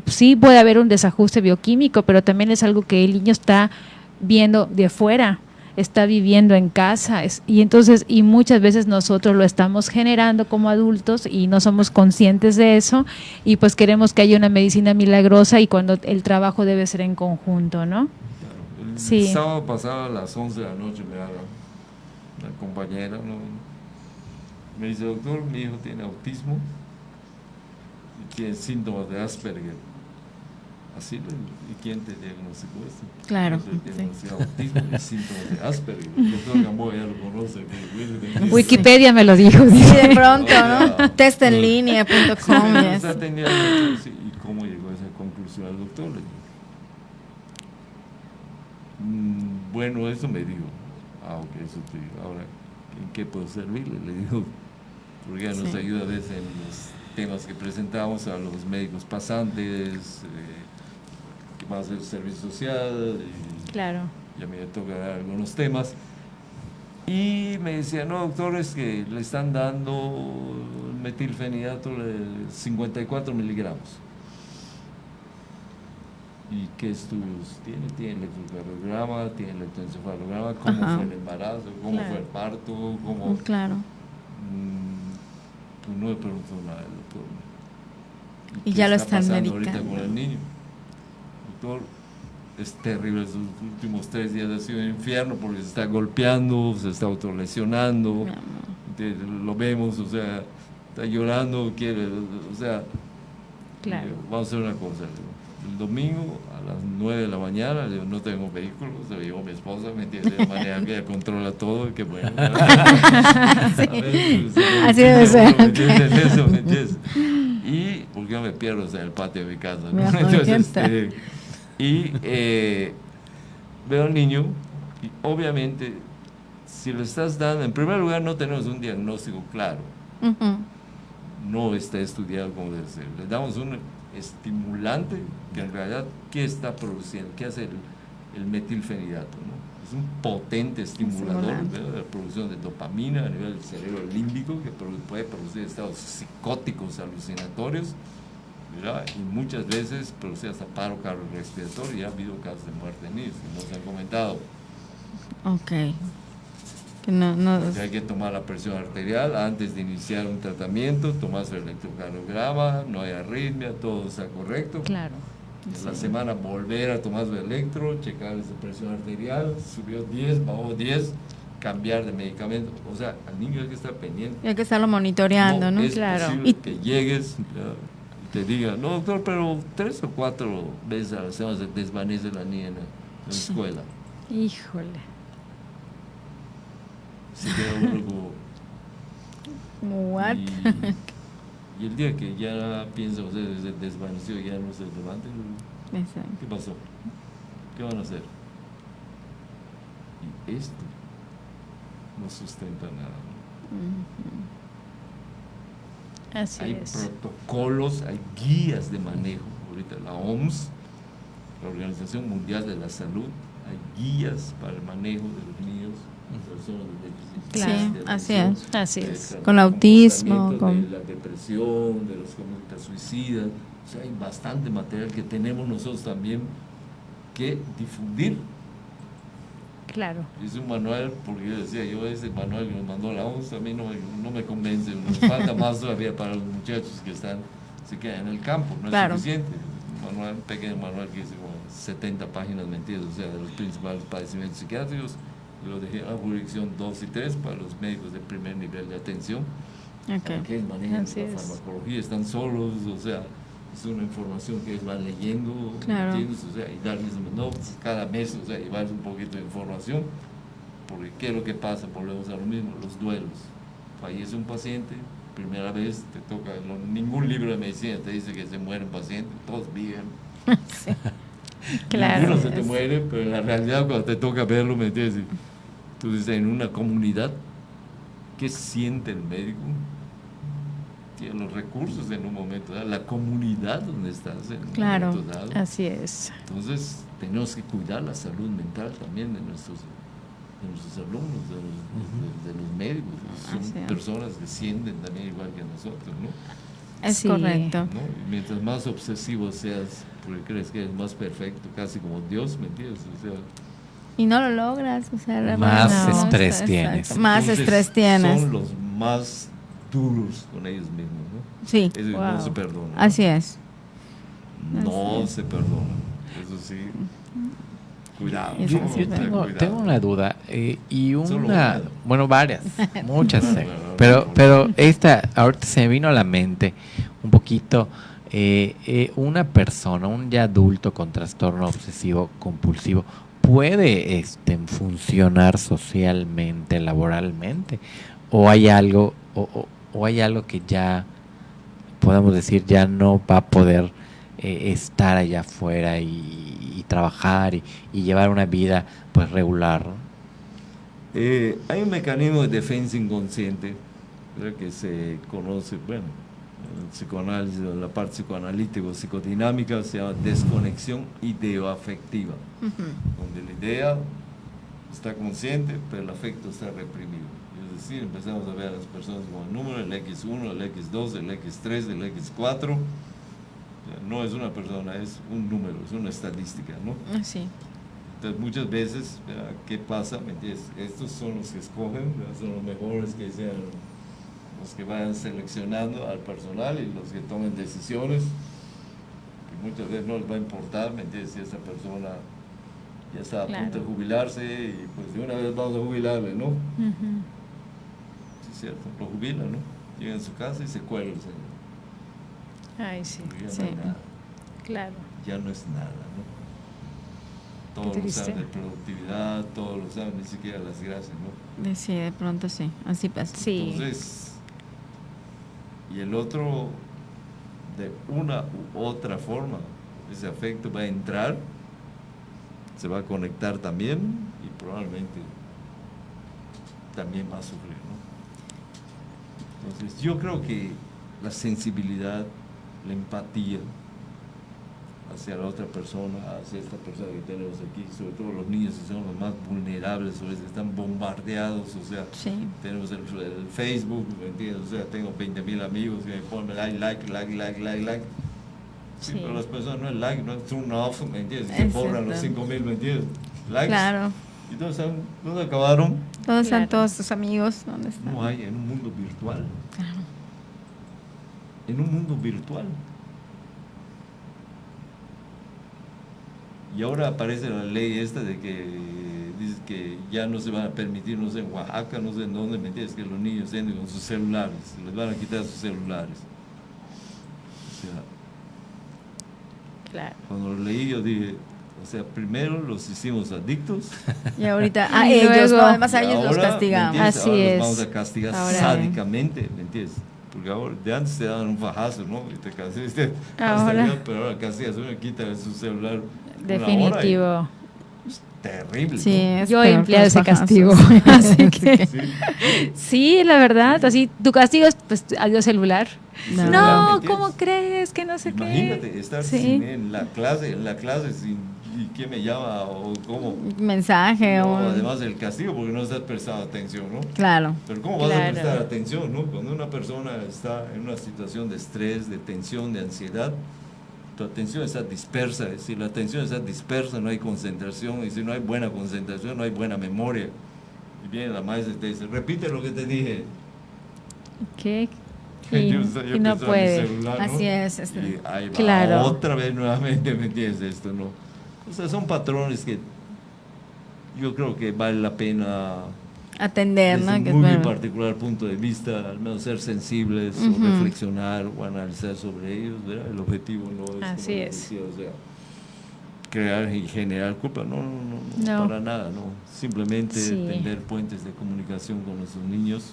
sí puede haber un desajuste bioquímico, pero también es algo que el niño está viendo de fuera, está viviendo en casa y muchas veces nosotros lo estamos generando como adultos y no somos conscientes de eso y pues queremos que haya una medicina milagrosa y cuando el trabajo debe ser en conjunto, ¿no? Claro. El Sí. sábado pasado a las 11 de la noche me habla una compañera, ¿no? Me dice, doctor, mi hijo tiene autismo y tiene síntomas de Asperger. Así, ¿y quién te diagnosticó esto? Claro. Sí. Autismo y síntomas de Asperger. El doctor Gamboa ya lo conoce. Wikipedia me lo dijo. Sí, de pronto, ¿no? Testenlinea.com. ¿Y cómo llegó a esa conclusión al doctor? Le digo, bueno, eso me dijo. Ok, eso te digo. Ahora, ¿en qué puedo servirle? Le digo, porque ya nos ayuda a veces en los temas que presentamos a los médicos pasantes, que más el servicio social, y claro. ya me toca dar algunos temas. Y me decía, no, doctor, es que le están dando metilfenidato de 54 miligramos. ¿Y qué estudios tiene? Tiene electrocardiograma, tiene electroencefalograma, cómo fue el embarazo, cómo fue el parto, cómo... Claro. Pues no me preguntó nada el doctor. Y ya lo están medicando medicando. ahorita con el niño. Doctor, es terrible, estos últimos 3 días ha sido un infierno porque se está golpeando, se está autolesionando, lo vemos, o sea, está llorando, quiere, o sea, claro. Vamos a hacer una cosa, el domingo a las 9 de la mañana, no tengo vehículo, se lo llevó mi esposa, ¿me entiendes? De manera que ella controla todo y que bueno. Así debe ser. ¿Me entiendes? Y porque yo me pierdo en el patio de mi casa, ¿no? Entonces, veo al niño y obviamente si le estás dando, en primer lugar no tenemos un diagnóstico claro, no está estudiado como debe ser, le damos un estimulante que en realidad ¿qué está produciendo? ¿Qué hace el metilfenidato? ¿No? Es un potente estimulador de la producción de dopamina a nivel del cerebro límbico que puede producir estados psicóticos alucinatorios, ¿verdad? Y muchas veces produce hasta paro cardiorrespiratorio y ha habido casos de muerte en niños que nos han comentado. Ok. Hay que tomar la presión arterial antes de iniciar un tratamiento, tomarse el electrocardiograma, no hay arritmia, todo está correcto. Claro. En la semana volver a tomar su electro, checar esa presión arterial, subió 10, bajó 10, cambiar de medicamento. O sea, al niño hay que estar pendiente. Hay que estarlo monitoreando, ¿no? Es claro. posible que llegues y te diga, no doctor, pero 3 o 4 veces a la semana se desvanece la niña en la escuela. Híjole. Se queda uno como... What? Y el día que ya piensa, o sea, se desvaneció, ya no se levanta, ¿qué pasó? ¿Qué van a hacer? Y esto no sustenta nada. Así hay es. protocolos, hay guías de manejo. Ahorita la OMS, la Organización Mundial de la Salud, hay guías para el manejo de los niños, personas de déficit. Claro, así es. Así es. Con autismo, de la depresión, de las conductas suicidas. O sea, hay bastante material que tenemos nosotros también que difundir. Claro. Es un manual, porque yo decía, ese manual que nos mandó la OMS a mí no me convence, nos falta más todavía para los muchachos que se quedan en el campo, no es suficiente. Un pequeño manual que dice como 70 páginas mentiras, o sea, de los principales padecimientos psiquiátricos, lo dejé a jurisdicción 2 y 3 para los médicos de primer nivel de atención, para que manejen Así la es. farmacología, están solos, o sea, es una información que ellos van leyendo, Claro. ¿entiendes? O sea, y darles, no, pues, cada mes, o sea, llevarles un poquito de información, porque ¿qué es lo que pasa? Volvemos a lo mismo, los duelos. Fallece un paciente, primera vez te toca, ningún libro de medicina te dice que se muere un paciente, todos viven. Sí. Claro. Ninguno se te muere, pero en la realidad cuando te toca verlo, ¿me entiendes? Tú dices, en una comunidad, ¿qué siente el médico? Tiene los recursos en un momento dado, la comunidad donde estás en un Claro. momento dado. Así es. Entonces, tenemos que cuidar la salud mental también de nuestros alumnos, de los médicos. Son Así es. personas que sienten también igual que nosotros, ¿no? Es Sí. correcto. ¿No? Y mientras más obsesivo seas, porque crees que eres más perfecto, casi como Dios, ¿me entiendes? O sea, Y no lo logras, o sea, Más realmente estrés exacto. tienes. Más entonces, estrés tienes. Son los más duros con ellos mismos, ¿no? Sí, Eso no Wow. se perdona. así es. No Así es. se perdona. Eso sí. Cuidado. Eso ¿no? sí, Yo O sea, tengo, cuidado. tengo una duda y Solo una, una. bueno, varias, muchas, Bueno, pero esta ahorita se me vino a la mente un poquito. Una persona, un ya adulto con trastorno obsesivo compulsivo, ¿puede funcionar socialmente, laboralmente? ¿O hay algo, o hay algo que ya podemos decir ya no va a poder estar allá afuera y trabajar y llevar una vida pues regular, ¿no? Hay un mecanismo de defensa inconsciente, ¿verdad? Que se conoce, bueno, en el psicoanálisis, en la parte psicoanalítica o psicodinámica, se llama desconexión ideoafectiva, donde la idea está consciente, pero el afecto está reprimido. Es decir, empezamos a ver a las personas como el número, el X1, el X2, el X3, el X4. O sea, no es una persona, es un número, es una estadística, ¿no? Sí. Entonces, muchas veces, ¿verdad? ¿Qué pasa? ¿Me entiendes? Estos son los que escogen, ¿verdad? Son los mejores que sean los que vayan seleccionando al personal y los que tomen decisiones. Y muchas veces no les va a importar, ¿me entiendes? Si esa persona ya está a punto de jubilarse y pues de una vez vamos a jubilarle, ¿no? Ujú. Sí, es cierto, lo jubilan, ¿no? Llega a su casa y se cuelga el señor. Ay, sí, Porque ya Sí. no hay nada, claro. ya no es nada, ¿no? Todos Qué lo triste. saben de productividad, todos lo saben, ni siquiera las gracias, ¿no? Sí, de pronto sí, así pasa. Sí. Entonces, y el otro, de una u otra forma, ese afecto va a entrar, se va a conectar también y probablemente también va a sufrir, ¿no? Entonces, yo creo que la sensibilidad, la empatía hacia la otra persona, hacia esta persona que tenemos aquí, sobre todo los niños que son los más vulnerables, o sea, están bombardeados, o sea, Sí. tenemos el Facebook, ¿me entiendes? O sea, tengo 20,000 amigos que me ponen like. Sí, Sí. pero las personas no es like, no es turn off, ¿me entiendes? Se Es borran los cierto. 5,000, ¿me entiendes? Likes. Claro. Y todos acabaron. Todos están Claro. todos tus amigos, ¿dónde están? No hay en un mundo virtual. Claro. En un mundo virtual. Y ahora aparece la ley esta de que dice que ya no se van a permitir, no sé, en Oaxaca, no sé en dónde, ¿me entiendes? Que los niños entren con sus celulares, les van a quitar sus celulares. O sea, Claro. cuando lo leí yo dije, o sea, primero los hicimos adictos. Y ahorita, a Y ellos, luego- ¿no? Además a y ellos los ahora, ¿me castigamos. entiendes? Así Ahora es. los vamos a castigar Ahora- sádicamente, ¿me entiendes? Porque ahora, de antes te daban un fajazo, ¿no? Y te castigaste, Ahora- pero ahora castigas, uno quita su celular. Definitivo. Es terrible. Sí, ¿no? es Yo he peor empleado que los ese bajazos. castigo. Así que Sí. sí, la verdad, así tu castigo es pues adiós celular. No. No, Celular, ¿me ¿cómo entiendes? crees que no sé Imagínate qué? estar Sí. sin en la clase sin y quién me llama o cómo. Mensaje No, o... además del castigo porque no estás prestando atención, ¿no? Claro. Pero ¿cómo vas a Claro. prestar atención, no? Cuando una persona está en una situación de estrés, de tensión, de ansiedad, tu atención está dispersa. Si la atención está dispersa, no hay concentración. Y si no hay buena concentración, no hay buena memoria. Y viene la maestra y te dice, repite lo que te dije. ¿Qué? Yo Y pensaba en no mi puede. celular, ¿no? Así es. Y ahí va Claro. otra vez nuevamente, ¿me entiendes esto, no? O sea, son patrones que yo creo que vale la pena atender, desde ¿no? un Que es muy bueno. particular punto de vista, al menos ser sensibles o reflexionar o analizar sobre ellos, ¿verdad? El objetivo no es, Así como es. decía, o sea, crear y generar culpa, no, para nada, no. Simplemente tender puentes de comunicación con nuestros niños,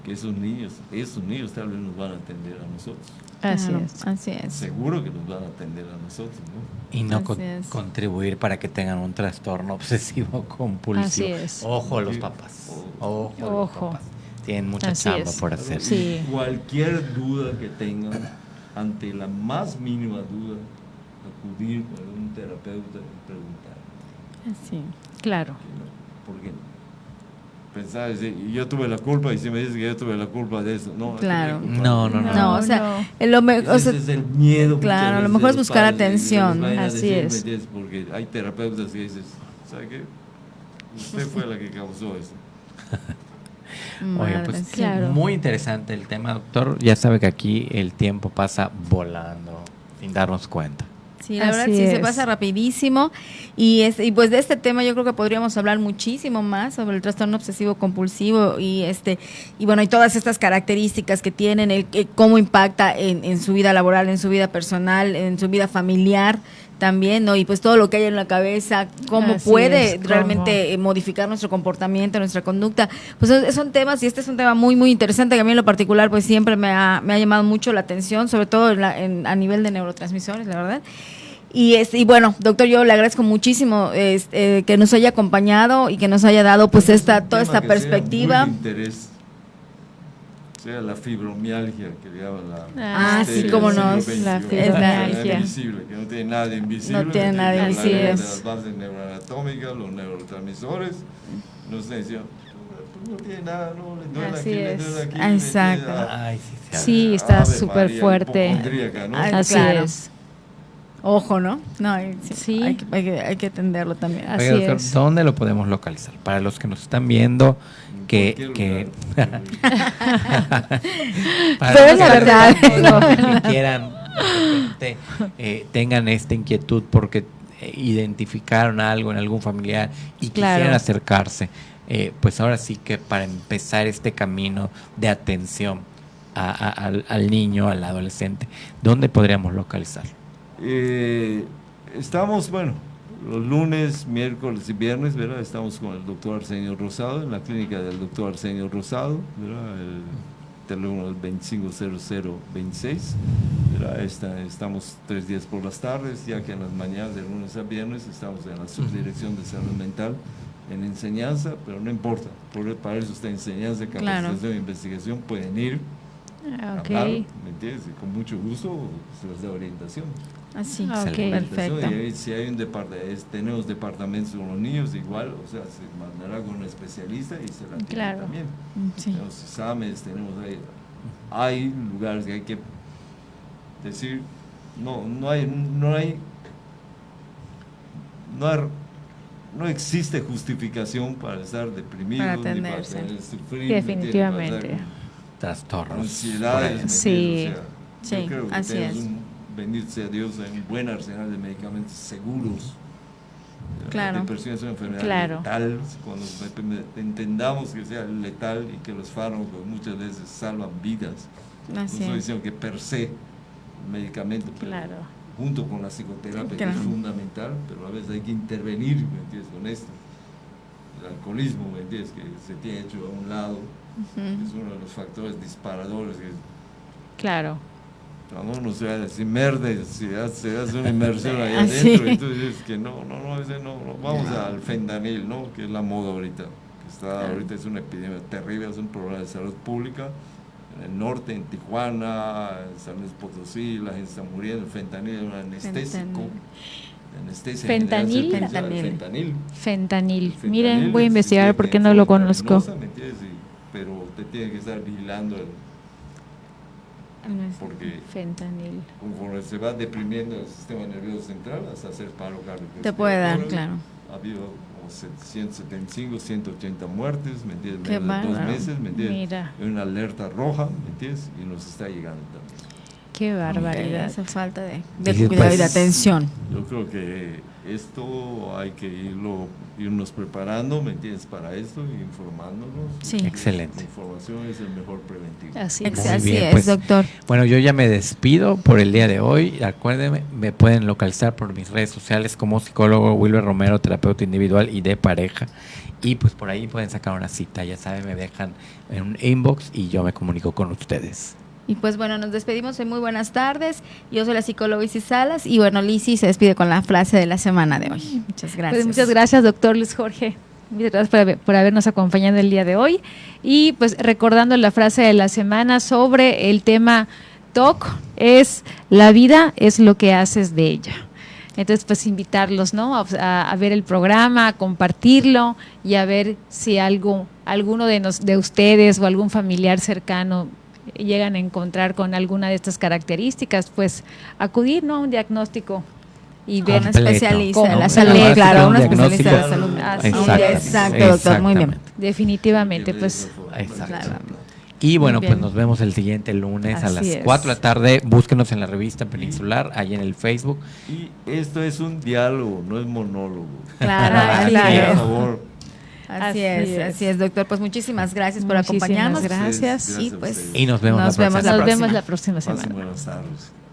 que esos niños tal vez nos van a atender a nosotros. Así es. Seguro que nos van a atender a nosotros, ¿no? Y no Así es. contribuir para que tengan un trastorno obsesivo compulsivo. Así es. Ojo a los papás. Ojo. A los Ojo. papás. Tienen mucha Así chamba es. por hacer. Sí. Cualquier duda que tengan, ante la más mínima duda, acudir a un terapeuta y preguntar. Así. Claro. ¿Por qué no? Pensar, decir, yo tuve la culpa y si me dices que yo tuve la culpa de eso, no. Claro. No. O sea, Ese es el miedo. Claro, a lo muchas mejor es veces buscar de los padres, atención. de los Así decir, es. ¿me entiendes? Porque hay terapeutas que dices, ¿sabe qué? Usted fue la que causó eso. Oye, pues Claro. muy interesante el tema, doctor. Ya sabe que aquí el tiempo pasa volando sin darnos cuenta. Sí, la verdad Así sí, se es. pasa rapidísimo y pues de este tema yo creo que podríamos hablar muchísimo más sobre el trastorno obsesivo compulsivo y bueno, y todas estas características que tienen, cómo impacta en su vida laboral, en su vida personal, en su vida familiar también, ¿no? Y pues todo lo que hay en la cabeza, cómo Así puede es, cómo. realmente modificar nuestro comportamiento, nuestra conducta. Pues son temas, y este es un tema muy, muy interesante que a mí en lo particular pues siempre me ha llamado mucho la atención, sobre todo a nivel de neurotransmisores, la verdad. Y bueno, doctor, yo le agradezco muchísimo que nos haya acompañado y que nos haya dado pues toda esta perspectiva. Sea la fibromialgia que le llaman sí, cómo no, la fibromialgia. invisible, que no tiene nada de invisible. No tiene nada de invisible. De Así las bases neuroanatómicas, los neurotransmisores, no sé, decía, no tiene nada, no le duele Así aquí, le es. duele aquí. Exacto. Ay, Sí, está Ave súper María, fuerte. hipocondríaca, ¿no? Así Claro. es. Ojo, ¿no? No, Sí. hay que atenderlo también. Así Oiga, doctor, es. ¿dónde lo podemos localizar? Para los que nos están viendo, En que cualquier para Pero los es la que verdad. están viendo, que quieran de repente, tengan esta inquietud porque identificaron algo en algún familiar y Claro. quisieran acercarse, pues ahora sí que para empezar este camino de atención al niño, al adolescente, ¿dónde podríamos localizar? Estamos, bueno, los lunes, miércoles y viernes, ¿verdad? Estamos con el doctor Arsenio Rosado, en la clínica del doctor Arsenio Rosado, ¿verdad? El teléfono es 250026, ¿verdad? Estamos 3 días por las tardes, ya que en las mañanas de lunes a viernes estamos en la subdirección de salud mental en enseñanza, pero no importa, para eso está enseñanza, capacitación e investigación, pueden ir, Ok. hablar, ¿me entiendes? Y con mucho gusto se les da orientación. Así, Ok. perfecto. Y si hay un tenemos departamentos con los niños, igual, o sea, se mandará con un especialista y se la atiende Claro. también. Sí. Tenemos exámenes, hay lugares que hay que decir, no existe justificación para estar deprimido, Para ni para atenderse. sufrir, Definitivamente. ni para Trastornos. ansiedades, ¿me Sí. entiendes? O sea, Sí, yo creo que así tenemos es. bendito sea Dios, hay un buen arsenal de medicamentos seguros. Claro. La depresión es una enfermedad Claro. letal, cuando entendamos que sea letal y que los fármacos muchas veces salvan vidas. No Así estoy es. diciendo que per se el medicamento, pero Claro. junto con la psicoterapia, Claro. que es fundamental, pero a veces hay que intervenir, ¿me entiendes? Con esto. El alcoholismo, ¿me entiendes? Que se tiene hecho a un lado, es uno de los factores disparadores que Claro. cuando uno se merde, se hace una inmersión ahí Así. adentro, entonces dices que no, vamos al fentanil, ¿no? Que es la moda ahorita, ahorita es una epidemia terrible, es un problema de salud pública, en el norte, en Tijuana, en San Luis Potosí, la gente está muriendo, el fentanil es un anestésico, anestesia ¿Fentanil? general, fentanil. Fentanil. El Miren, fentanil voy a es investigar porque no lo sustancia conozco. venenosa, ¿me entiendes? Pero te tiene que estar vigilando porque Fentanil. conforme se va deprimiendo el sistema nervioso central hasta hacer paro cardíaco. Te puede dar, claro. Ha habido como 175, 180 muertes, ¿me entiendes? Qué Menos de 2 bárbaro. meses, ¿me entiendes? Mira. Hay una alerta roja, ¿me entiendes? Y nos está llegando también. Qué barbaridad. Esa falta de Y cuidado y de pues- atención. Yo creo que esto hay que irnos preparando, ¿me entiendes? Para esto, informándonos. Sí. Excelente. La información es el mejor preventivo. Así es. Así bien, es, pues, doctor. Bueno, yo ya me despido por el día de hoy. Acuérdenme, me pueden localizar por mis redes sociales como psicólogo Wilber Romero, terapeuta individual y de pareja. Y pues por ahí pueden sacar una cita, ya saben, me dejan en un inbox y yo me comunico con ustedes. Y pues bueno, nos despedimos en muy buenas tardes. Yo soy la psicóloga Isis Salas y bueno, Lizzy se despide con la frase de la semana de hoy. Muchas gracias. Pues muchas gracias, doctor Luis Jorge. Muchas gracias por habernos acompañado el día de hoy. Y pues recordando la frase de la semana sobre el tema TOC, es la vida es lo que haces de ella. Entonces, pues invitarlos, ¿no? A ver el programa, a compartirlo y a ver si alguno de ustedes o algún familiar cercano llegan a encontrar con alguna de estas características, pues acudir, ¿no? A un diagnóstico y ver un especialista de la ¿no? salud, Completo, claro, un diagnóstico. especialista de la salud. Así es. Exacto, doctor, muy bien. Definitivamente, pues Exacto. Claro. Y bueno, Muy pues bien. nos vemos el siguiente lunes a Así las es. 4 de la tarde. Búsquenos en la revista Peninsular, ahí en el Facebook. Y esto es un diálogo, no es monólogo. Claro, Por claro. favor. Así es, doctor. Pues muchísimas gracias por Muchísimas acompañarnos. gracias. Gracias Y a pues ustedes. Y nos vemos Nos la vemos próxima. nos vemos próxima. la próxima Pasen semana. buenas tardes.